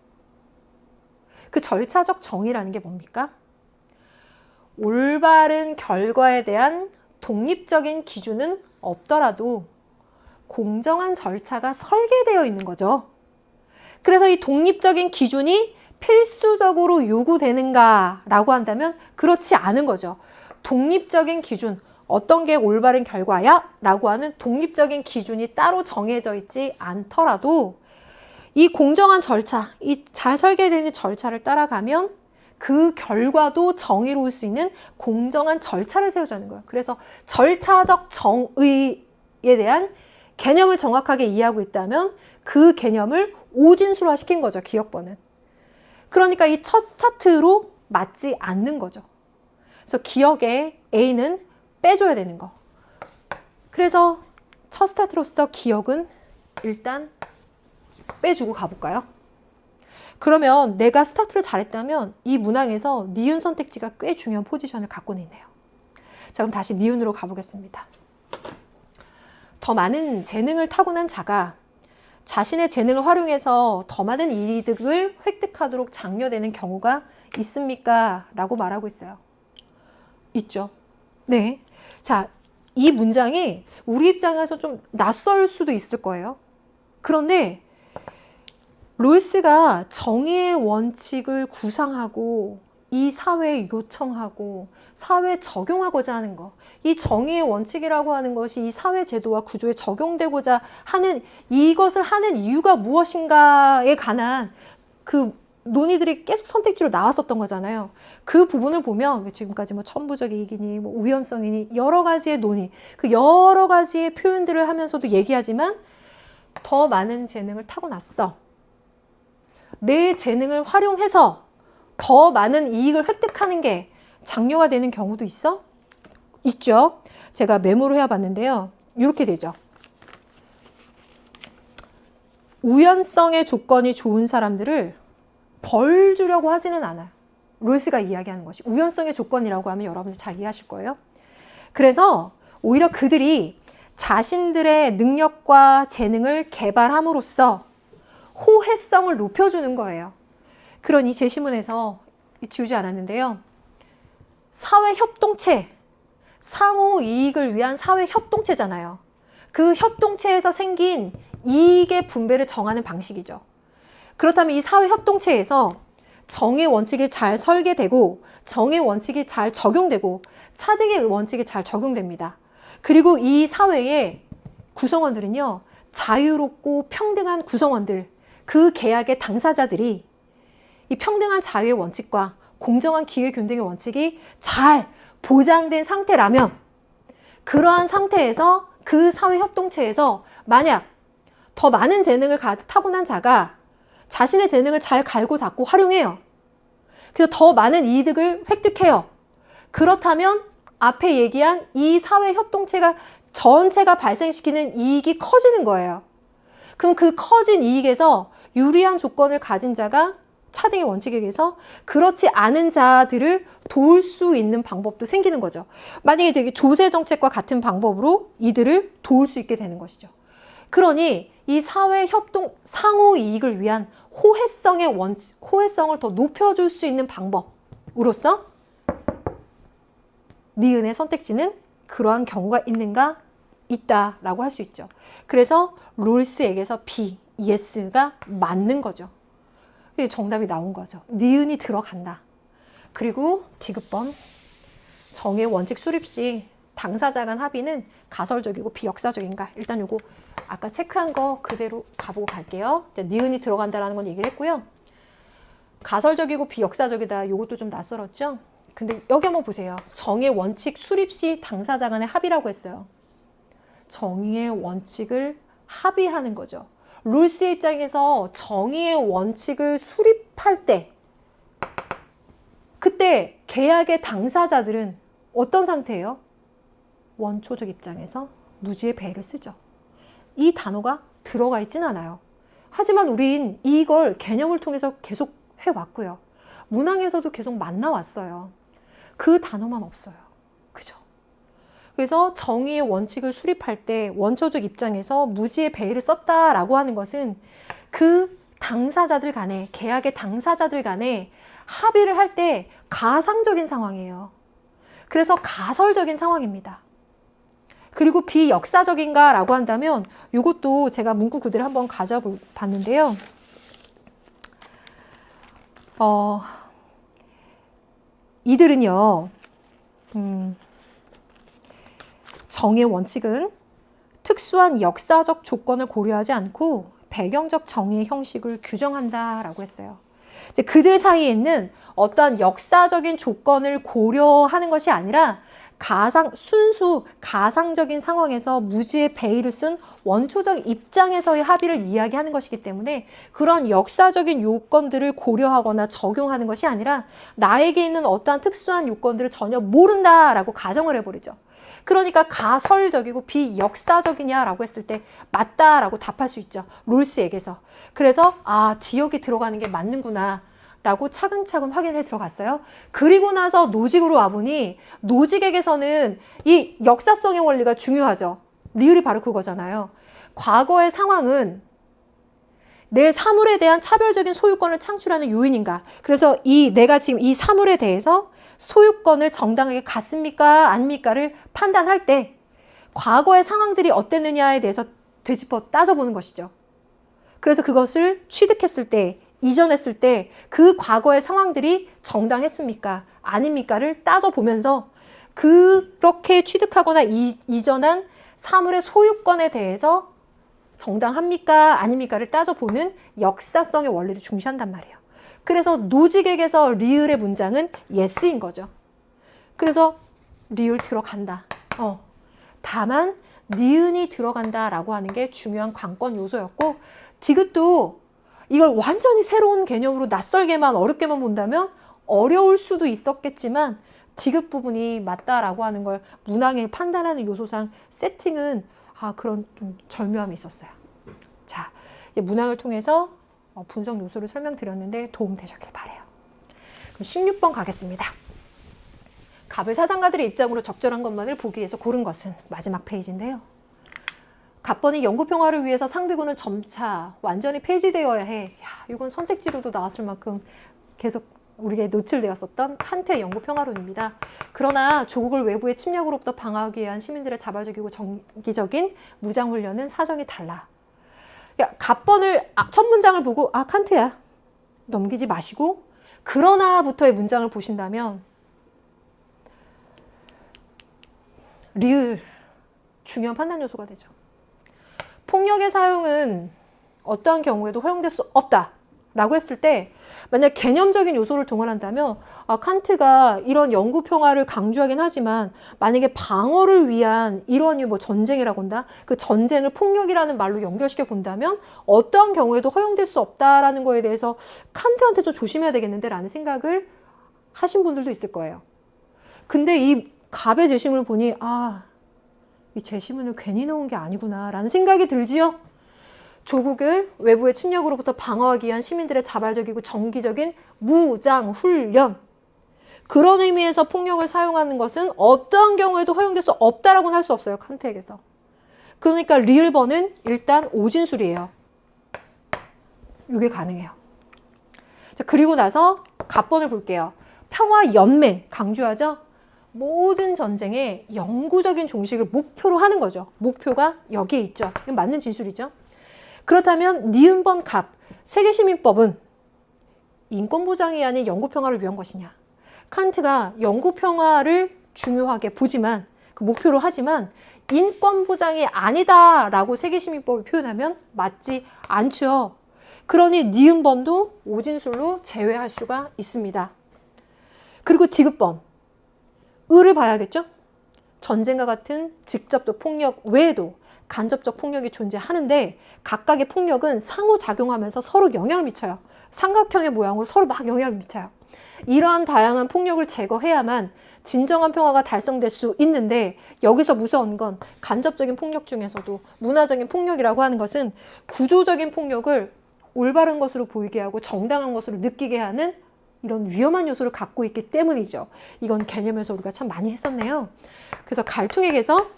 그 절차적 정의라는 게 뭡니까? 올바른 결과에 대한 독립적인 기준은 없더라도 공정한 절차가 설계되어 있는 거죠. 그래서 이 독립적인 기준이 필수적으로 요구되는가라고 한다면 그렇지 않은 거죠. 독립적인 기준, 어떤 게 올바른 결과야? 라고 하는 독립적인 기준이 따로 정해져 있지 않더라도 이 공정한 절차, 이 잘 설계되어 있는 절차를 따라가면 그 결과도 정의로울 수 있는 공정한 절차를 세우자는 거예요. 그래서 절차적 정의에 대한 개념을 정확하게 이해하고 있다면 그 개념을 오진술화 시킨 거죠. 기억번은. 그러니까 이 첫 스타트로 맞지 않는 거죠. 그래서 기억의 A는 빼줘야 되는 거. 그래서 첫 스타트로서 기억은 일단 빼주고 가볼까요? 그러면 내가 스타트를 잘했다면 이 문항에서 니은 선택지가 꽤 중요한 포지션을 갖고는 있네요. 자, 그럼 다시 니은으로 가보겠습니다. 더 많은 재능을 타고난 자가 자신의 재능을 활용해서 더 많은 이득을 획득하도록 장려되는 경우가 있습니까? 라고 말하고 있어요. 있죠. 네. 자, 이 문장이 우리 입장에서 좀 낯설 수도 있을 거예요. 그런데 롤스가 정의의 원칙을 구상하고 이 사회에 요청하고 사회에 적용하고자 하는 거, 이 정의의 원칙이라고 하는 것이 이 사회 제도와 구조에 적용되고자 하는 이것을 하는 이유가 무엇인가에 관한 그 논의들이 계속 선택지로 나왔었던 거잖아요. 그 부분을 보면 지금까지 뭐 천부적 이익이니 뭐 우연성이니 여러 가지의 논의, 그 여러 가지의 표현들을 하면서도 얘기하지만 더 많은 재능을 타고났어. 내 재능을 활용해서 더 많은 이익을 획득하는 게 장려가 되는 경우도 있어? 있죠. 제가 메모를 해봤는데요. 이렇게 되죠. 우연성의 조건이 좋은 사람들을 벌 주려고 하지는 않아요. 롤스가 이야기하는 것이 우연성의 조건이라고 하면 여러분들 잘 이해하실 거예요. 그래서 오히려 그들이 자신들의 능력과 재능을 개발함으로써 호혜성을 높여주는 거예요. 그러니 제 신문에서 지우지 않았는데요. 사회협동체, 상호 이익을 위한 사회협동체잖아요. 그 협동체에서 생긴 이익의 분배를 정하는 방식이죠. 그렇다면 이 사회협동체에서 정의 원칙이 잘 설계되고 정의 원칙이 잘 적용되고 차등의 원칙이 잘 적용됩니다. 그리고 이 사회의 구성원들은요. 자유롭고 평등한 구성원들, 그 계약의 당사자들이 이 평등한 자유의 원칙과 공정한 기회 균등의 원칙이 잘 보장된 상태라면 그러한 상태에서 그 사회 협동체에서 만약 더 많은 재능을 타고난 자가 자신의 재능을 잘 갈고 닦고 활용해요. 그래서 더 많은 이득을 획득해요. 그렇다면 앞에 얘기한 이 사회 협동체가 전체가 발생시키는 이익이 커지는 거예요. 그럼 그 커진 이익에서 유리한 조건을 가진 자가 차등의 원칙에 의해서 그렇지 않은 자들을 도울 수 있는 방법도 생기는 거죠. 만약에 이제 조세 정책과 같은 방법으로 이들을 도울 수 있게 되는 것이죠. 그러니 이 사회 협동 상호 이익을 위한 호혜성을 더 높여줄 수 있는 방법으로서 니은의 선택지는 그러한 경우가 있는가? 있다라고 할 수 있죠. 그래서 롤스에게서 B, yes가 맞는 거죠. 정답이 나온 거죠. 니은이 들어간다. 그리고 디귿번 정의 원칙 수립 시 당사자 간 합의는 가설적이고 비역사적인가? 일단 요거 아까 체크한 거 그대로 가보고 갈게요. 니은이 들어간다라는 건 얘기를 했고요. 가설적이고 비역사적이다. 요것도 좀 낯설었죠? 근데 여기 한번 보세요. 정의 원칙 수립 시 당사자 간의 합의라고 했어요. 정의의 원칙을 합의하는 거죠. 롤스의 입장에서 정의의 원칙을 수립할 때 그때 계약의 당사자들은 어떤 상태예요? 원초적 입장에서 무지의 배를 쓰죠. 이 단어가 들어가 있진 않아요. 하지만 우린 이걸 개념을 통해서 계속 해왔고요. 문항에서도 계속 만나왔어요. 그 단어만 없어요. 그죠? 그래서 정의의 원칙을 수립할 때 원초적 입장에서 무지의 배를 썼다라고 하는 것은 그 당사자들 간에, 계약의 당사자들 간에 합의를 할 때 가상적인 상황이에요. 그래서 가설적인 상황입니다. 그리고 비역사적인가 라고 한다면 이것도 제가 문구 그대로 한번 가져봤는데요. 이들은요. 정의 원칙은 특수한 역사적 조건을 고려하지 않고 배경적 정의의 형식을 규정한다라고 했어요. 이제 그들 사이에 있는 어떠한 역사적인 조건을 고려하는 것이 아니라 순수 가상적인 상황에서 무지의 배의를 쓴 원초적 입장에서의 합의를 이야기하는 것이기 때문에 그런 역사적인 요건들을 고려하거나 적용하는 것이 아니라 나에게 있는 어떠한 특수한 요건들을 전혀 모른다라고 가정을 해버리죠. 그러니까 가설적이고 비역사적이냐라고 했을 때 맞다라고 답할 수 있죠. 롤스에게서. 그래서 디역이 들어가는 게 맞는구나 라고 차근차근 확인을 해 들어갔어요. 그리고 나서 노직으로 와보니 노직에게서는 이 역사성의 원리가 중요하죠. 리을이 바로 그거잖아요. 과거의 상황은 내 사물에 대한 차별적인 소유권을 창출하는 요인인가? 그래서 내가 지금 이 사물에 대해서 소유권을 정당하게 갖습니까? 아닙니까를 판단할 때 과거의 상황들이 어땠느냐에 대해서 되짚어 따져보는 것이죠. 그래서 그것을 취득했을 때, 이전했을 때 그 과거의 상황들이 정당했습니까? 아닙니까를 따져보면서 그렇게 취득하거나 이전한 사물의 소유권에 대해서 정당합니까? 아닙니까를 따져보는 역사성의 원리를 중시한단 말이에요. 그래서 노직에게서 리을의 문장은 yes인 거죠. 그래서 리을 들어간다. 다만 니은이 들어간다라고 하는 게 중요한 관건 요소였고 디귿도 이걸 완전히 새로운 개념으로 낯설게만 어렵게만 본다면 어려울 수도 있었겠지만 디귿 부분이 맞다라고 하는 걸 문항에 판단하는 요소상 세팅은 그런 좀 절묘함이 있었어요. 자, 문항을 통해서 분석 요소를 설명드렸는데 도움되셨길 바라요. 그럼 16번 가겠습니다. 갑을 사상가들의 입장으로 적절한 것만을 보기 위해서 고른 것은 마지막 페이지인데요. 갑번이 영구평화를 위해서 상비군은 점차 완전히 폐지되어야 해. 이건 선택지로도 나왔을 만큼 계속 우리에게 노출되었었던 칸트의 영구평화론입니다. 그러나 조국을 외부의 침략으로부터 방어하기 위한 시민들의 자발적이고 정기적인 무장훈련은 사정이 달라. 갑번을 첫 문장을 보고 칸트야 넘기지 마시고 그러나부터의 문장을 보신다면 리을 중요한 판단 요소가 되죠. 폭력의 사용은 어떠한 경우에도 허용될 수 없다 라고 했을 때 만약 개념적인 요소를 동원한다면 칸트가 이런 영구 평화를 강조하긴 하지만 만약에 방어를 위한 이런 뭐 전쟁이라고 한다. 그 전쟁을 폭력이라는 말로 연결시켜 본다면 어떠한 경우에도 허용될 수 없다라는 거에 대해서 칸트한테 좀 조심해야 되겠는데 라는 생각을 하신 분들도 있을 거예요. 근데 이 갑의 제시문을 보니 이 제시문을 괜히 넣은 게 아니구나 라는 생각이 들지요. 조국을 외부의 침략으로부터 방어하기 위한 시민들의 자발적이고 정기적인 무장 훈련. 그런 의미에서 폭력을 사용하는 것은 어떠한 경우에도 허용될 수 없다라고는 할 수 없어요. 칸트에게서. 그러니까 리을번은 일단 오진술이에요. 이게 가능해요. 자, 그리고 나서 갑번을 볼게요. 평화 연맹 강조하죠. 모든 전쟁에 영구적인 종식을 목표로 하는 거죠. 목표가 여기에 있죠. 이건 맞는 진술이죠. 그렇다면 니은번 갑, 세계시민법은 인권보장이 아닌 영구평화를 위한 것이냐. 칸트가 영구평화를 중요하게 보지만 그 목표로 하지만 인권보장이 아니다라고 세계시민법을 표현하면 맞지 않죠. 그러니 니은번도 오진술로 제외할 수가 있습니다. 그리고 디귿번, 을을 봐야겠죠. 전쟁과 같은 직접적 폭력 외에도 간접적 폭력이 존재하는데 각각의 폭력은 상호작용하면서 서로 영향을 미쳐요. 삼각형의 모양으로 서로 막 영향을 미쳐요. 이러한 다양한 폭력을 제거해야만 진정한 평화가 달성될 수 있는데 여기서 무서운 건 간접적인 폭력 중에서도 문화적인 폭력이라고 하는 것은 구조적인 폭력을 올바른 것으로 보이게 하고 정당한 것으로 느끼게 하는 이런 위험한 요소를 갖고 있기 때문이죠. 이건 개념에서 우리가 참 많이 했었네요. 그래서 갈퉁에게서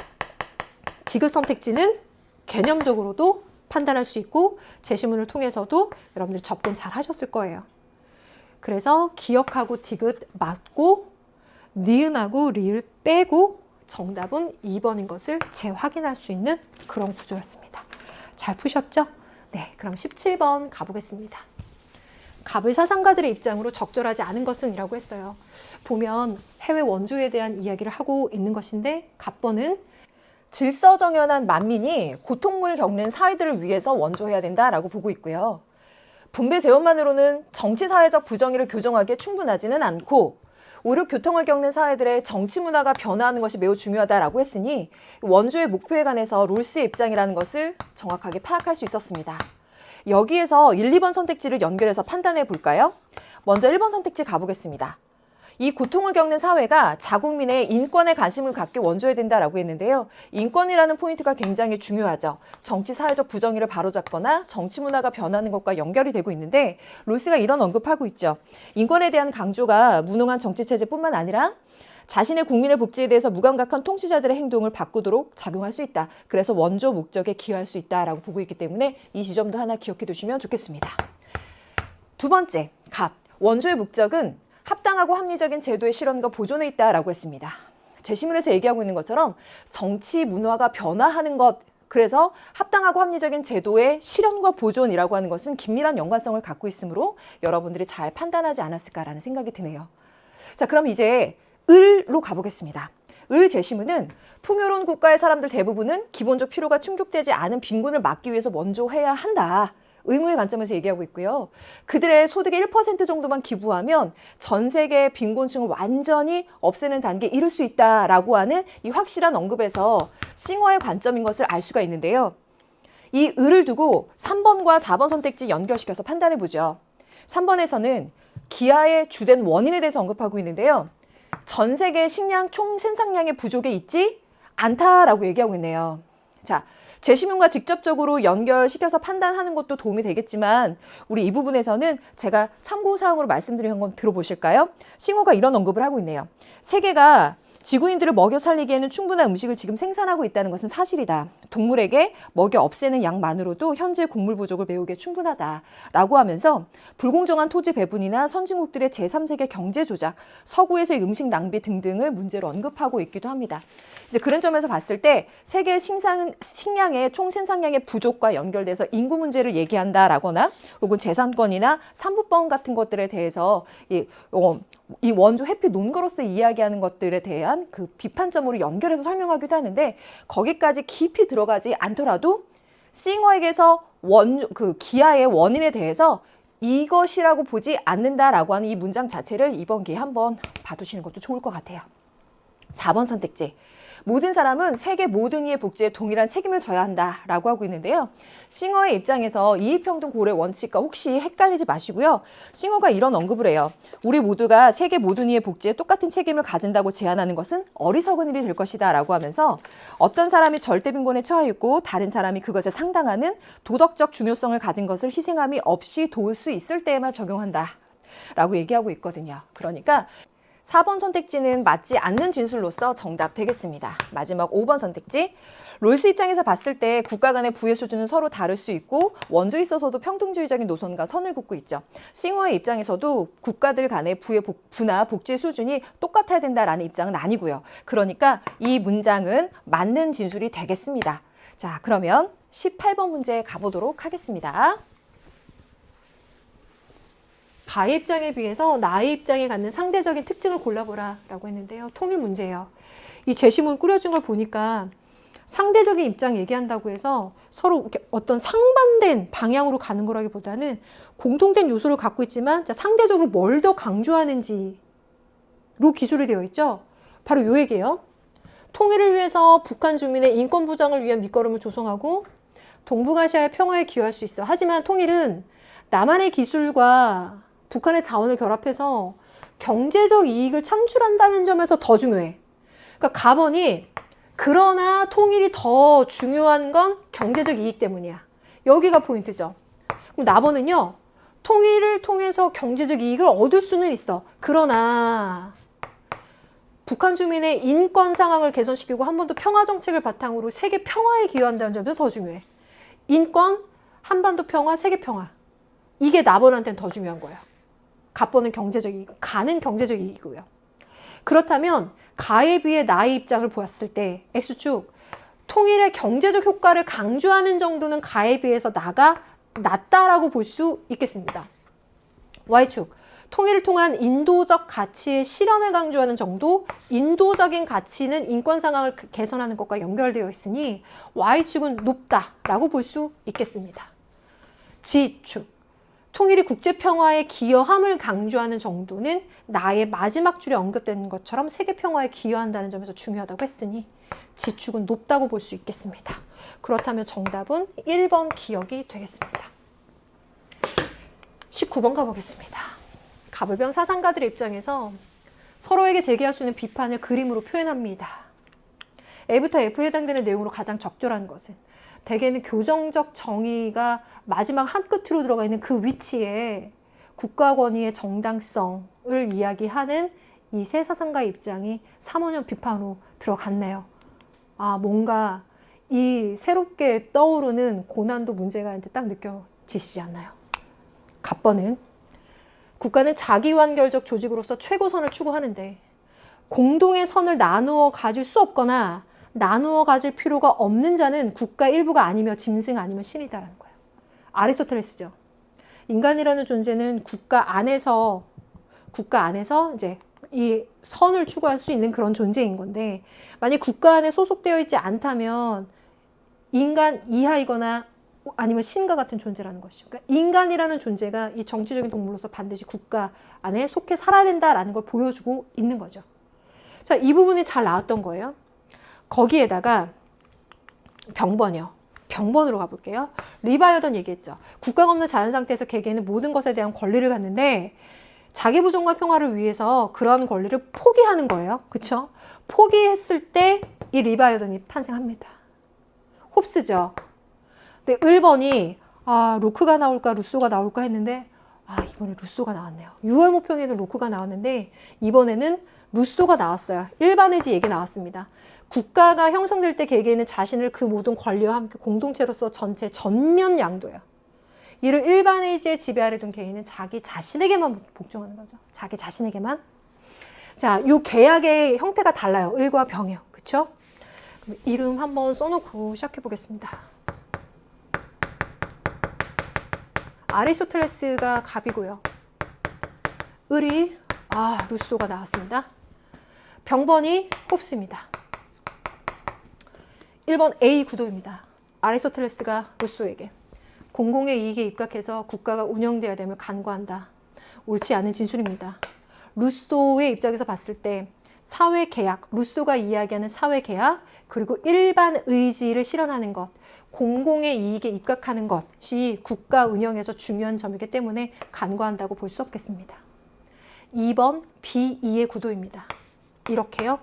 디귿 선택지는 개념적으로도 판단할 수 있고 제시문을 통해서도 여러분들이 접근 잘 하셨을 거예요. 그래서 기억하고 디귿 맞고 니은하고 리을 빼고 정답은 2번인 것을 재확인할 수 있는 그런 구조였습니다. 잘 푸셨죠? 네, 그럼 17번 가보겠습니다. 갑을 사상가들의 입장으로 적절하지 않은 것은 이라고 했어요. 보면 해외 원조에 대한 이야기를 하고 있는 것인데 갑번은 질서정연한 만민이 고통을 겪는 사회들을 위해서 원조해야 된다라고 보고 있고요. 분배 재원만으로는 정치사회적 부정의를 교정하기에 충분하지는 않고 오히려 교통을 겪는 사회들의 정치 문화가 변화하는 것이 매우 중요하다라고 했으니 원조의 목표에 관해서 롤스의 입장이라는 것을 정확하게 파악할 수 있었습니다. 여기에서 1, 2번 선택지를 연결해서 판단해 볼까요? 먼저 1번 선택지 가보겠습니다. 이 고통을 겪는 사회가 자국민의 인권에 관심을 갖게 원조해야 된다라고 했는데요. 인권이라는 포인트가 굉장히 중요하죠. 정치 사회적 부정의를 바로잡거나 정치 문화가 변하는 것과 연결이 되고 있는데 롤스가 이런 언급하고 있죠. 인권에 대한 강조가 무능한 정치 체제뿐만 아니라 자신의 국민의 복지에 대해서 무감각한 통치자들의 행동을 바꾸도록 작용할 수 있다. 그래서 원조 목적에 기여할 수 있다라고 보고 있기 때문에 이 지점도 하나 기억해 두시면 좋겠습니다. 두 번째, 갑. 원조의 목적은 합당하고 합리적인 제도의 실현과 보존에 있다라고 했습니다. 제시문에서 얘기하고 있는 것처럼 정치 문화가 변화하는 것, 그래서 합당하고 합리적인 제도의 실현과 보존이라고 하는 것은 긴밀한 연관성을 갖고 있으므로 여러분들이 잘 판단하지 않았을까라는 생각이 드네요. 자, 그럼 이제 을로 가보겠습니다. 을 제시문은 풍요로운 국가의 사람들 대부분은 기본적 필요가 충족되지 않은 빈곤을 막기 위해서 원조해야 한다. 의무의 관점에서 얘기하고 있고요. 그들의 소득의 1% 정도만 기부하면 전 세계의 빈곤층을 완전히 없애는 단계에 이를 수 있다라고 하는 이 확실한 언급에서 싱어의 관점인 것을 알 수가 있는데요. 이 을을 두고 3번과 4번 선택지 연결시켜서 판단해 보죠. 3번에서는 기아의 주된 원인에 대해서 언급하고 있는데요. 전 세계 식량 총 생산량의 부족에 있지 않다라고 얘기하고 있네요. 자, 제시문과 직접적으로 연결시켜서 판단하는 것도 도움이 되겠지만 우리 이 부분에서는 제가 참고사항으로 말씀드린 건 들어보실까요? 싱어가 이런 언급을 하고 있네요. 세계가 지구인들을 먹여 살리기에는 충분한 음식을 지금 생산하고 있다는 것은 사실이다. 동물에게 먹여 없애는 양만으로도 현재 곡물 부족을 메우기에 충분하다라고 하면서 불공정한 토지 배분이나 선진국들의 제3세계 경제 조작, 서구에서의 음식 낭비 등등을 문제로 언급하고 있기도 합니다. 이제 그런 점에서 봤을 때 세계 식량의 총 생산량의 부족과 연결돼서 인구 문제를 얘기한다라거나 혹은 재산권이나 산부법 같은 것들에 대해서 이 원조 해피 논거로서 이야기하는 것들에 대한 그 비판점으로 연결해서 설명하기도 하는데 거기까지 깊이 들어가지 않더라도 싱어에게서 기아의 원인에 대해서 이것이라고 보지 않는다라고 하는 이 문장 자체를 이번 기회에 한번 봐두시는 것도 좋을 것 같아요. 4번 선택지. 모든 사람은 세계 모든 이의 복지에 동일한 책임을 져야 한다라고 하고 있는데요. 싱어의 입장에서 이익평등 고래 원칙과 혹시 헷갈리지 마시고요. 싱어가 이런 언급을 해요. 우리 모두가 세계 모든 이의 복지에 똑같은 책임을 가진다고 제안하는 것은 어리석은 일이 될 것이다 라고 하면서 어떤 사람이 절대 빈곤에 처해 있고 다른 사람이 그것에 상당하는 도덕적 중요성을 가진 것을 희생함이 없이 도울 수 있을 때에만 적용한다 라고 얘기하고 있거든요. 그러니까 4번 선택지는 맞지 않는 진술로서 정답 되겠습니다. 마지막 5번 선택지. 롤스 입장에서 봤을 때 국가 간의 부의 수준은 서로 다를 수 있고 원조에 있어서도 평등주의적인 노선과 선을 긋고 있죠. 싱어의 입장에서도 국가들 간의 부나 복지의 수준이 똑같아야 된다라는 입장은 아니고요. 그러니까 이 문장은 맞는 진술이 되겠습니다. 자, 그러면 18번 문제 가보도록 하겠습니다. 가의 입장에 비해서 나의 입장에 갖는 상대적인 특징을 골라보라 라고 했는데요. 통일 문제예요. 이 제시문 꾸려준 걸 보니까 상대적인 입장 얘기한다고 해서 서로 어떤 상반된 방향으로 가는 거라기보다는 공통된 요소를 갖고 있지만 상대적으로 뭘 더 강조하는지로 기술이 되어 있죠. 바로 요 얘기예요. 통일을 위해서 북한 주민의 인권 보장을 위한 밑거름을 조성하고 동북아시아의 평화에 기여할 수 있어. 하지만 통일은 남한의 기술과 북한의 자원을 결합해서 경제적 이익을 창출한다는 점에서 더 중요해. 그러니까 가번이 그러나 통일이 더 중요한 건 경제적 이익 때문이야. 여기가 포인트죠. 그럼 나번은요. 통일을 통해서 경제적 이익을 얻을 수는 있어. 그러나 북한 주민의 인권 상황을 개선시키고 한 번 더 평화 정책을 바탕으로 세계 평화에 기여한다는 점에서 더 중요해. 인권, 한반도 평화, 세계 평화. 이게 나번한테는 더 중요한 거예요. 갑번은 경제적 이익, 가는 경제적 이익이고요. 그렇다면 가에 비해 나의 입장을 보았을 때 X축, 통일의 경제적 효과를 강조하는 정도는 가에 비해서 나가 낮다라고 볼 수 있겠습니다. Y축, 통일을 통한 인도적 가치의 실현을 강조하는 정도, 인도적인 가치는 인권 상황을 개선하는 것과 연결되어 있으니 Y축은 높다라고 볼 수 있겠습니다. G축, 통일이 국제평화에 기여함을 강조하는 정도는 나의 마지막 줄에 언급되는 것처럼 세계평화에 기여한다는 점에서 중요하다고 했으니 G축은 높다고 볼 수 있겠습니다. 그렇다면 정답은 1번 기억이 되겠습니다. 19번 가보겠습니다. 가불병 사상가들의 입장에서 서로에게 제기할 수 있는 비판을 그림으로 표현합니다. A부터 F에 해당되는 내용으로 가장 적절한 것은 대개는 교정적 정의가 마지막 한 끝으로 들어가 있는 그 위치에 국가 권위의 정당성을 이야기하는 이 세 사상가의 입장이 3호년 비판으로 들어갔네요. 아, 뭔가 이 새롭게 떠오르는 고난도 문제가 이제 딱 느껴지시지 않나요? 갑번은 국가는 자기완결적 조직으로서 최고선을 추구하는데 공동의 선을 나누어 가질 수 없거나 나누어 가질 필요가 없는 자는 국가 일부가 아니며 짐승 아니면 신이다라는 거예요. 아리스토텔레스죠. 인간이라는 존재는 국가 안에서 이제 이 선을 추구할 수 있는 그런 존재인 건데 만약 국가 안에 소속되어 있지 않다면 인간 이하이거나 아니면 신과 같은 존재라는 것이죠. 그러니까 인간이라는 존재가 이 정치적인 동물로서 반드시 국가 안에 속해 살아야 된다라는 걸 보여주고 있는 거죠. 자, 이 부분이 잘 나왔던 거예요. 거기에다가 병번이요. 병번으로 가볼게요. 리바이어던 얘기했죠. 국가가 없는 자연 상태에서 개개인은 모든 것에 대한 권리를 갖는데 자기 부존과 평화를 위해서 그런 권리를 포기하는 거예요. 그렇죠? 포기했을 때 이 리바이어던이 탄생합니다. 홉스죠. 근데 1번이 로크가 나올까 루소가 나올까 했는데 이번에 루소가 나왔네요. 6월 모평에는 로크가 나왔는데 이번에는 루소가 나왔어요. 일반의지 얘기 나왔습니다. 국가가 형성될 때 개개인은 자신을 그 모든 권리와 함께 공동체로서 전체 전면 양도해요. 이를 일반의지에 지배하려 둔 개인은 자기 자신에게만 복종하는 거죠. 자기 자신에게만. 자, 요 계약의 형태가 달라요. 을과 병이요. 그쵸? 그럼 이름 한번 써놓고 시작해 보겠습니다. 아리스토텔레스가 갑이고요. 을이 루소가 나왔습니다. 병번이 홉스입니다. 1번 A 구도입니다. 아리스토텔레스가 루소에게 공공의 이익에 입각해서 국가가 운영돼야 됨을 간과한다. 옳지 않은 진술입니다. 루소의 입장에서 봤을 때 사회계약, 루소가 이야기하는 사회계약, 그리고 일반 의지를 실현하는 것, 공공의 이익에 입각하는 것이 국가 운영에서 중요한 점이기 때문에 간과한다고 볼 수 없겠습니다. 2번 B2의 구도입니다. 이렇게요.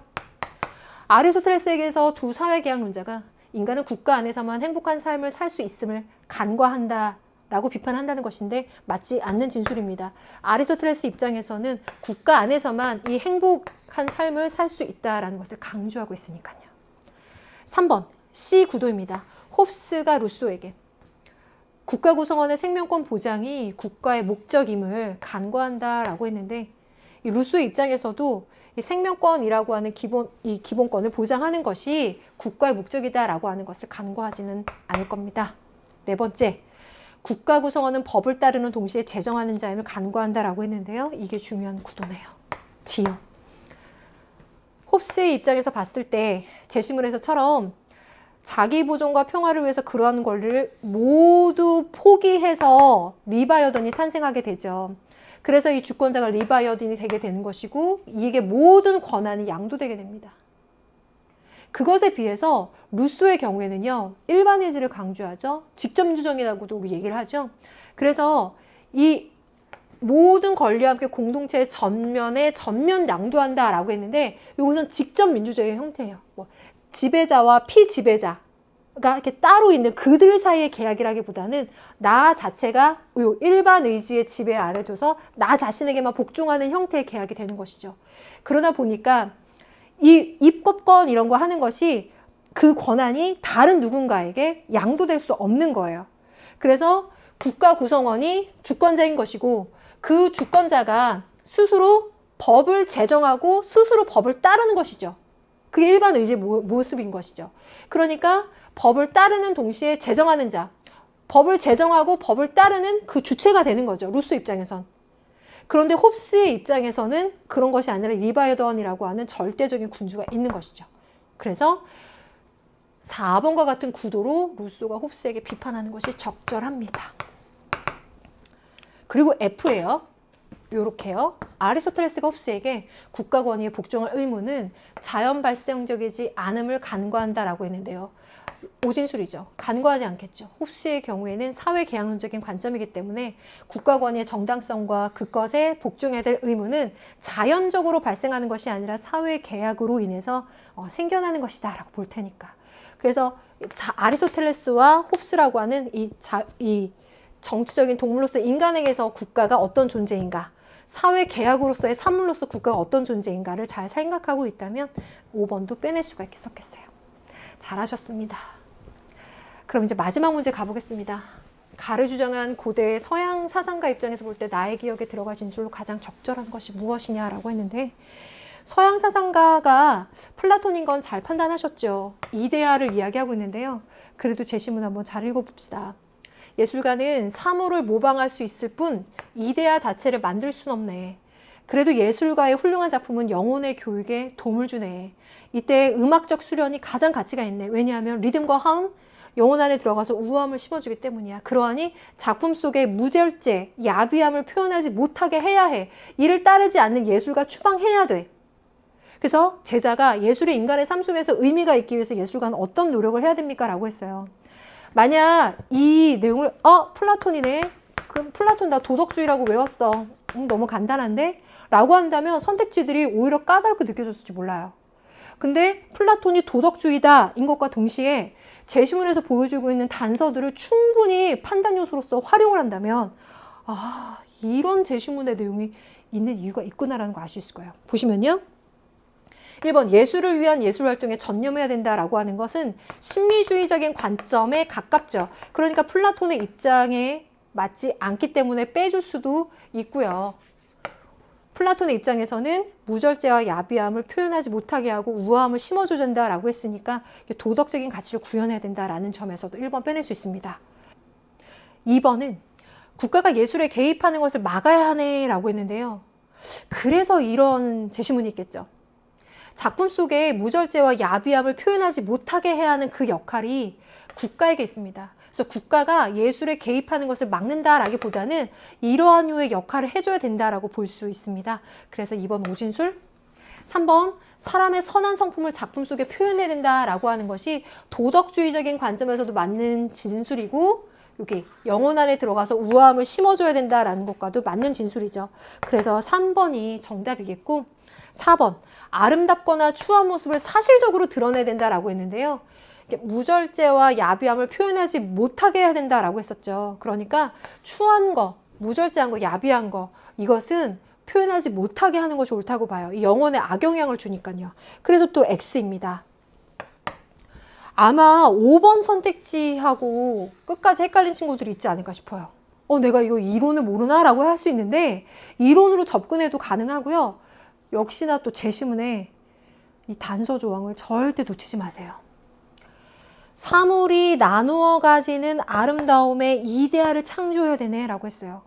아리스토텔레스에게서 두 사회계약론자가 인간은 국가 안에서만 행복한 삶을 살 수 있음을 간과한다 라고 비판한다는 것인데 맞지 않는 진술입니다. 아리스토텔레스 입장에서는 국가 안에서만 이 행복한 삶을 살 수 있다라는 것을 강조하고 있으니까요. 3번 C 구도입니다. 홉스가 루소에게 국가 구성원의 생명권 보장이 국가의 목적임을 간과한다라고 했는데 이 루소의 입장에서도 이 생명권이라고 하는 기본권을 보장하는 것이 국가의 목적이다라고 하는 것을 간과하지는 않을 겁니다. 네 번째, 국가 구성원은 법을 따르는 동시에 제정하는 자임을 간과한다라고 했는데요. 이게 중요한 구도네요. D요. 홉스의 입장에서 봤을 때 제시문에서처럼 자기 보존과 평화를 위해서 그러한 권리를 모두 포기해서 리바이어던이 탄생하게 되죠. 그래서 이 주권자가 리바이어던이 되게 되는 것이고 이게 모든 권한이 양도되게 됩니다. 그것에 비해서 루소의 경우에는요. 일반 의지를 강조하죠. 직접 민주정의라고도 우리 얘기를 하죠. 그래서 이 모든 권리와 함께 공동체의 전면 양도한다라고 했는데 이것은 직접 민주주의의 형태예요. 뭐 지배자와 피지배자가 이렇게 따로 있는 그들 사이의 계약이라기보다는 나 자체가 일반 의지의 지배 아래 둬서 나 자신에게만 복종하는 형태의 계약이 되는 것이죠. 그러다 보니까 이 입법권 이런 거 하는 것이 그 권한이 다른 누군가에게 양도될 수 없는 거예요. 그래서 국가 구성원이 주권자인 것이고 그 주권자가 스스로 법을 제정하고 스스로 법을 따르는 것이죠. 그게 일반 의지의 모습인 것이죠. 그러니까 법을 따르는 동시에 제정하는 자, 법을 제정하고 법을 따르는 그 주체가 되는 거죠. 루소 입장에선. 그런데 홉스의 입장에서는 그런 것이 아니라 리바이어던이라고 하는 절대적인 군주가 있는 것이죠. 그래서 4번과 같은 구도로 루소가 홉스에게 비판하는 것이 적절합니다. 그리고 F예요. 요렇게요. 아리스토텔레스가 홉스에게 국가 권위에 복종할 의무는 자연 발생적이지 않음을 간과한다라고 했는데요. 오진술이죠. 간과하지 않겠죠. 홉스의 경우에는 사회계약론적인 관점이기 때문에 국가 권위의 정당성과 그것에 복종해야 될 의무는 자연적으로 발생하는 것이 아니라 사회계약으로 인해서 생겨나는 것이다 라고 볼 테니까. 그래서 아리스토텔레스와 홉스라고 하는 이 정치적인 동물로서 인간에게서 국가가 어떤 존재인가, 사회계약으로서의 산물로서 국가가 어떤 존재인가를 잘 생각하고 있다면 5번도 빼낼 수가 있겠어요. 잘하셨습니다. 그럼 이제 마지막 문제 가보겠습니다. 가르 주장한 고대 서양 사상가 입장에서 볼 때 나의 기억에 들어갈 진술로 가장 적절한 것이 무엇이냐라고 했는데 서양 사상가가 플라톤인 건 잘 판단하셨죠. 이데아를 이야기하고 있는데요. 그래도 제시문 한번 잘 읽어봅시다. 예술가는 사물을 모방할 수 있을 뿐 이데아 자체를 만들 순 없네. 그래도 예술가의 훌륭한 작품은 영혼의 교육에 도움을 주네. 이때 음악적 수련이 가장 가치가 있네. 왜냐하면 리듬과 화음, 영혼 안에 들어가서 우아함을 심어주기 때문이야. 그러하니 작품 속에 무절제, 야비함을 표현하지 못하게 해야 해. 이를 따르지 않는 예술가 추방해야 돼. 그래서 제자가 예술이 인간의 삶 속에서 의미가 있기 위해서 예술가는 어떤 노력을 해야 됩니까? 라고 했어요. 만약 이 내용을 플라톤이네. 그럼 플라톤 나 도덕주의라고 외웠어. 너무 간단한데? 라고 한다면 선택지들이 오히려 까다롭게 느껴졌을지 몰라요. 근데 플라톤이 도덕주의다 인 것과 동시에 제시문에서 보여주고 있는 단서들을 충분히 판단 요소로서 활용을 한다면 이런 제시문의 내용이 있는 이유가 있구나라는 거 알 수 있을 거예요. 보시면요. 1번 예술을 위한 예술활동에 전념해야 된다라고 하는 것은 신미주의적인 관점에 가깝죠. 그러니까 플라톤의 입장에 맞지 않기 때문에 빼줄 수도 있고요. 플라톤의 입장에서는 무절제와 야비함을 표현하지 못하게 하고 우아함을 심어줘야 된다라고 했으니까 도덕적인 가치를 구현해야 된다라는 점에서도 1번 빼낼 수 있습니다. 2번은 국가가 예술에 개입하는 것을 막아야 하네라고 했는데요. 그래서 이런 제시문이 있겠죠. 작품 속에 무절제와 야비함을 표현하지 못하게 해야 하는 그 역할이 국가에게 있습니다. 그래서 국가가 예술에 개입하는 것을 막는다라기보다는 이러한 류의 역할을 해줘야 된다라고 볼 수 있습니다. 그래서 2번 오진술. 3번 사람의 선한 성품을 작품 속에 표현해야 된다라고 하는 것이 도덕주의적인 관점에서도 맞는 진술이고, 여기 영혼 안에 들어가서 우아함을 심어줘야 된다라는 것과도 맞는 진술이죠. 그래서 3번이 정답이겠고, 4번 아름답거나 추한 모습을 사실적으로 드러내야 된다라고 했는데요. 무절제와 야비함을 표현하지 못하게 해야 된다라고 했었죠. 그러니까 추한 거, 무절제한 거, 야비한 거, 이것은 표현하지 못하게 하는 것이 옳다고 봐요. 이 영혼에 악영향을 주니까요. 그래서 또 X입니다. 아마 5번 선택지하고 끝까지 헷갈린 친구들이 있지 않을까 싶어요. 내가 이거 이론을 모르나? 라고 할 수 있는데 이론으로 접근해도 가능하고요. 역시나 또 제시문에 이 단서 조항을 절대 놓치지 마세요. 사물이 나누어 가지는 아름다움의 이데아를 창조해야 되네 라고 했어요.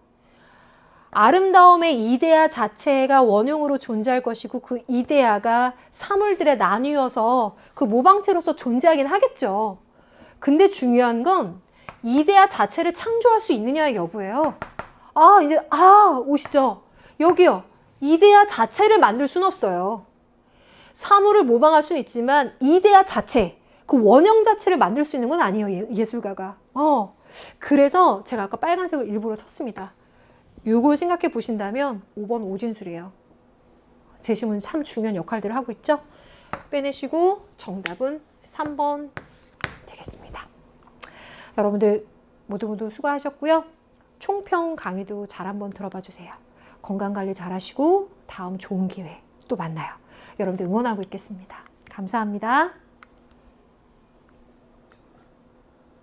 아름다움의 이데아 자체가 원형으로 존재할 것이고, 그 이데아가 사물들에 나뉘어서 그 모방체로서 존재하긴 하겠죠. 근데 중요한 건 이데아 자체를 창조할 수 있느냐의 여부예요. 이제 오시죠. 여기요. 이데아 자체를 만들 수는 없어요. 사물을 모방할 수는 있지만 이데아 자체, 그 원형 자체를 만들 수 있는 건 아니에요, 예술가가. 그래서 제가 아까 빨간색을 일부러 쳤습니다. 요걸 생각해 보신다면 5번 오진술이에요. 제시문 참 중요한 역할들을 하고 있죠. 빼내시고 정답은 3번 되겠습니다. 여러분들 모두 수고하셨고요. 총평 강의도 잘 한번 들어봐 주세요. 건강관리 잘 하시고 다음 좋은 기회 또 만나요. 여러분들 응원하고 있겠습니다. 감사합니다.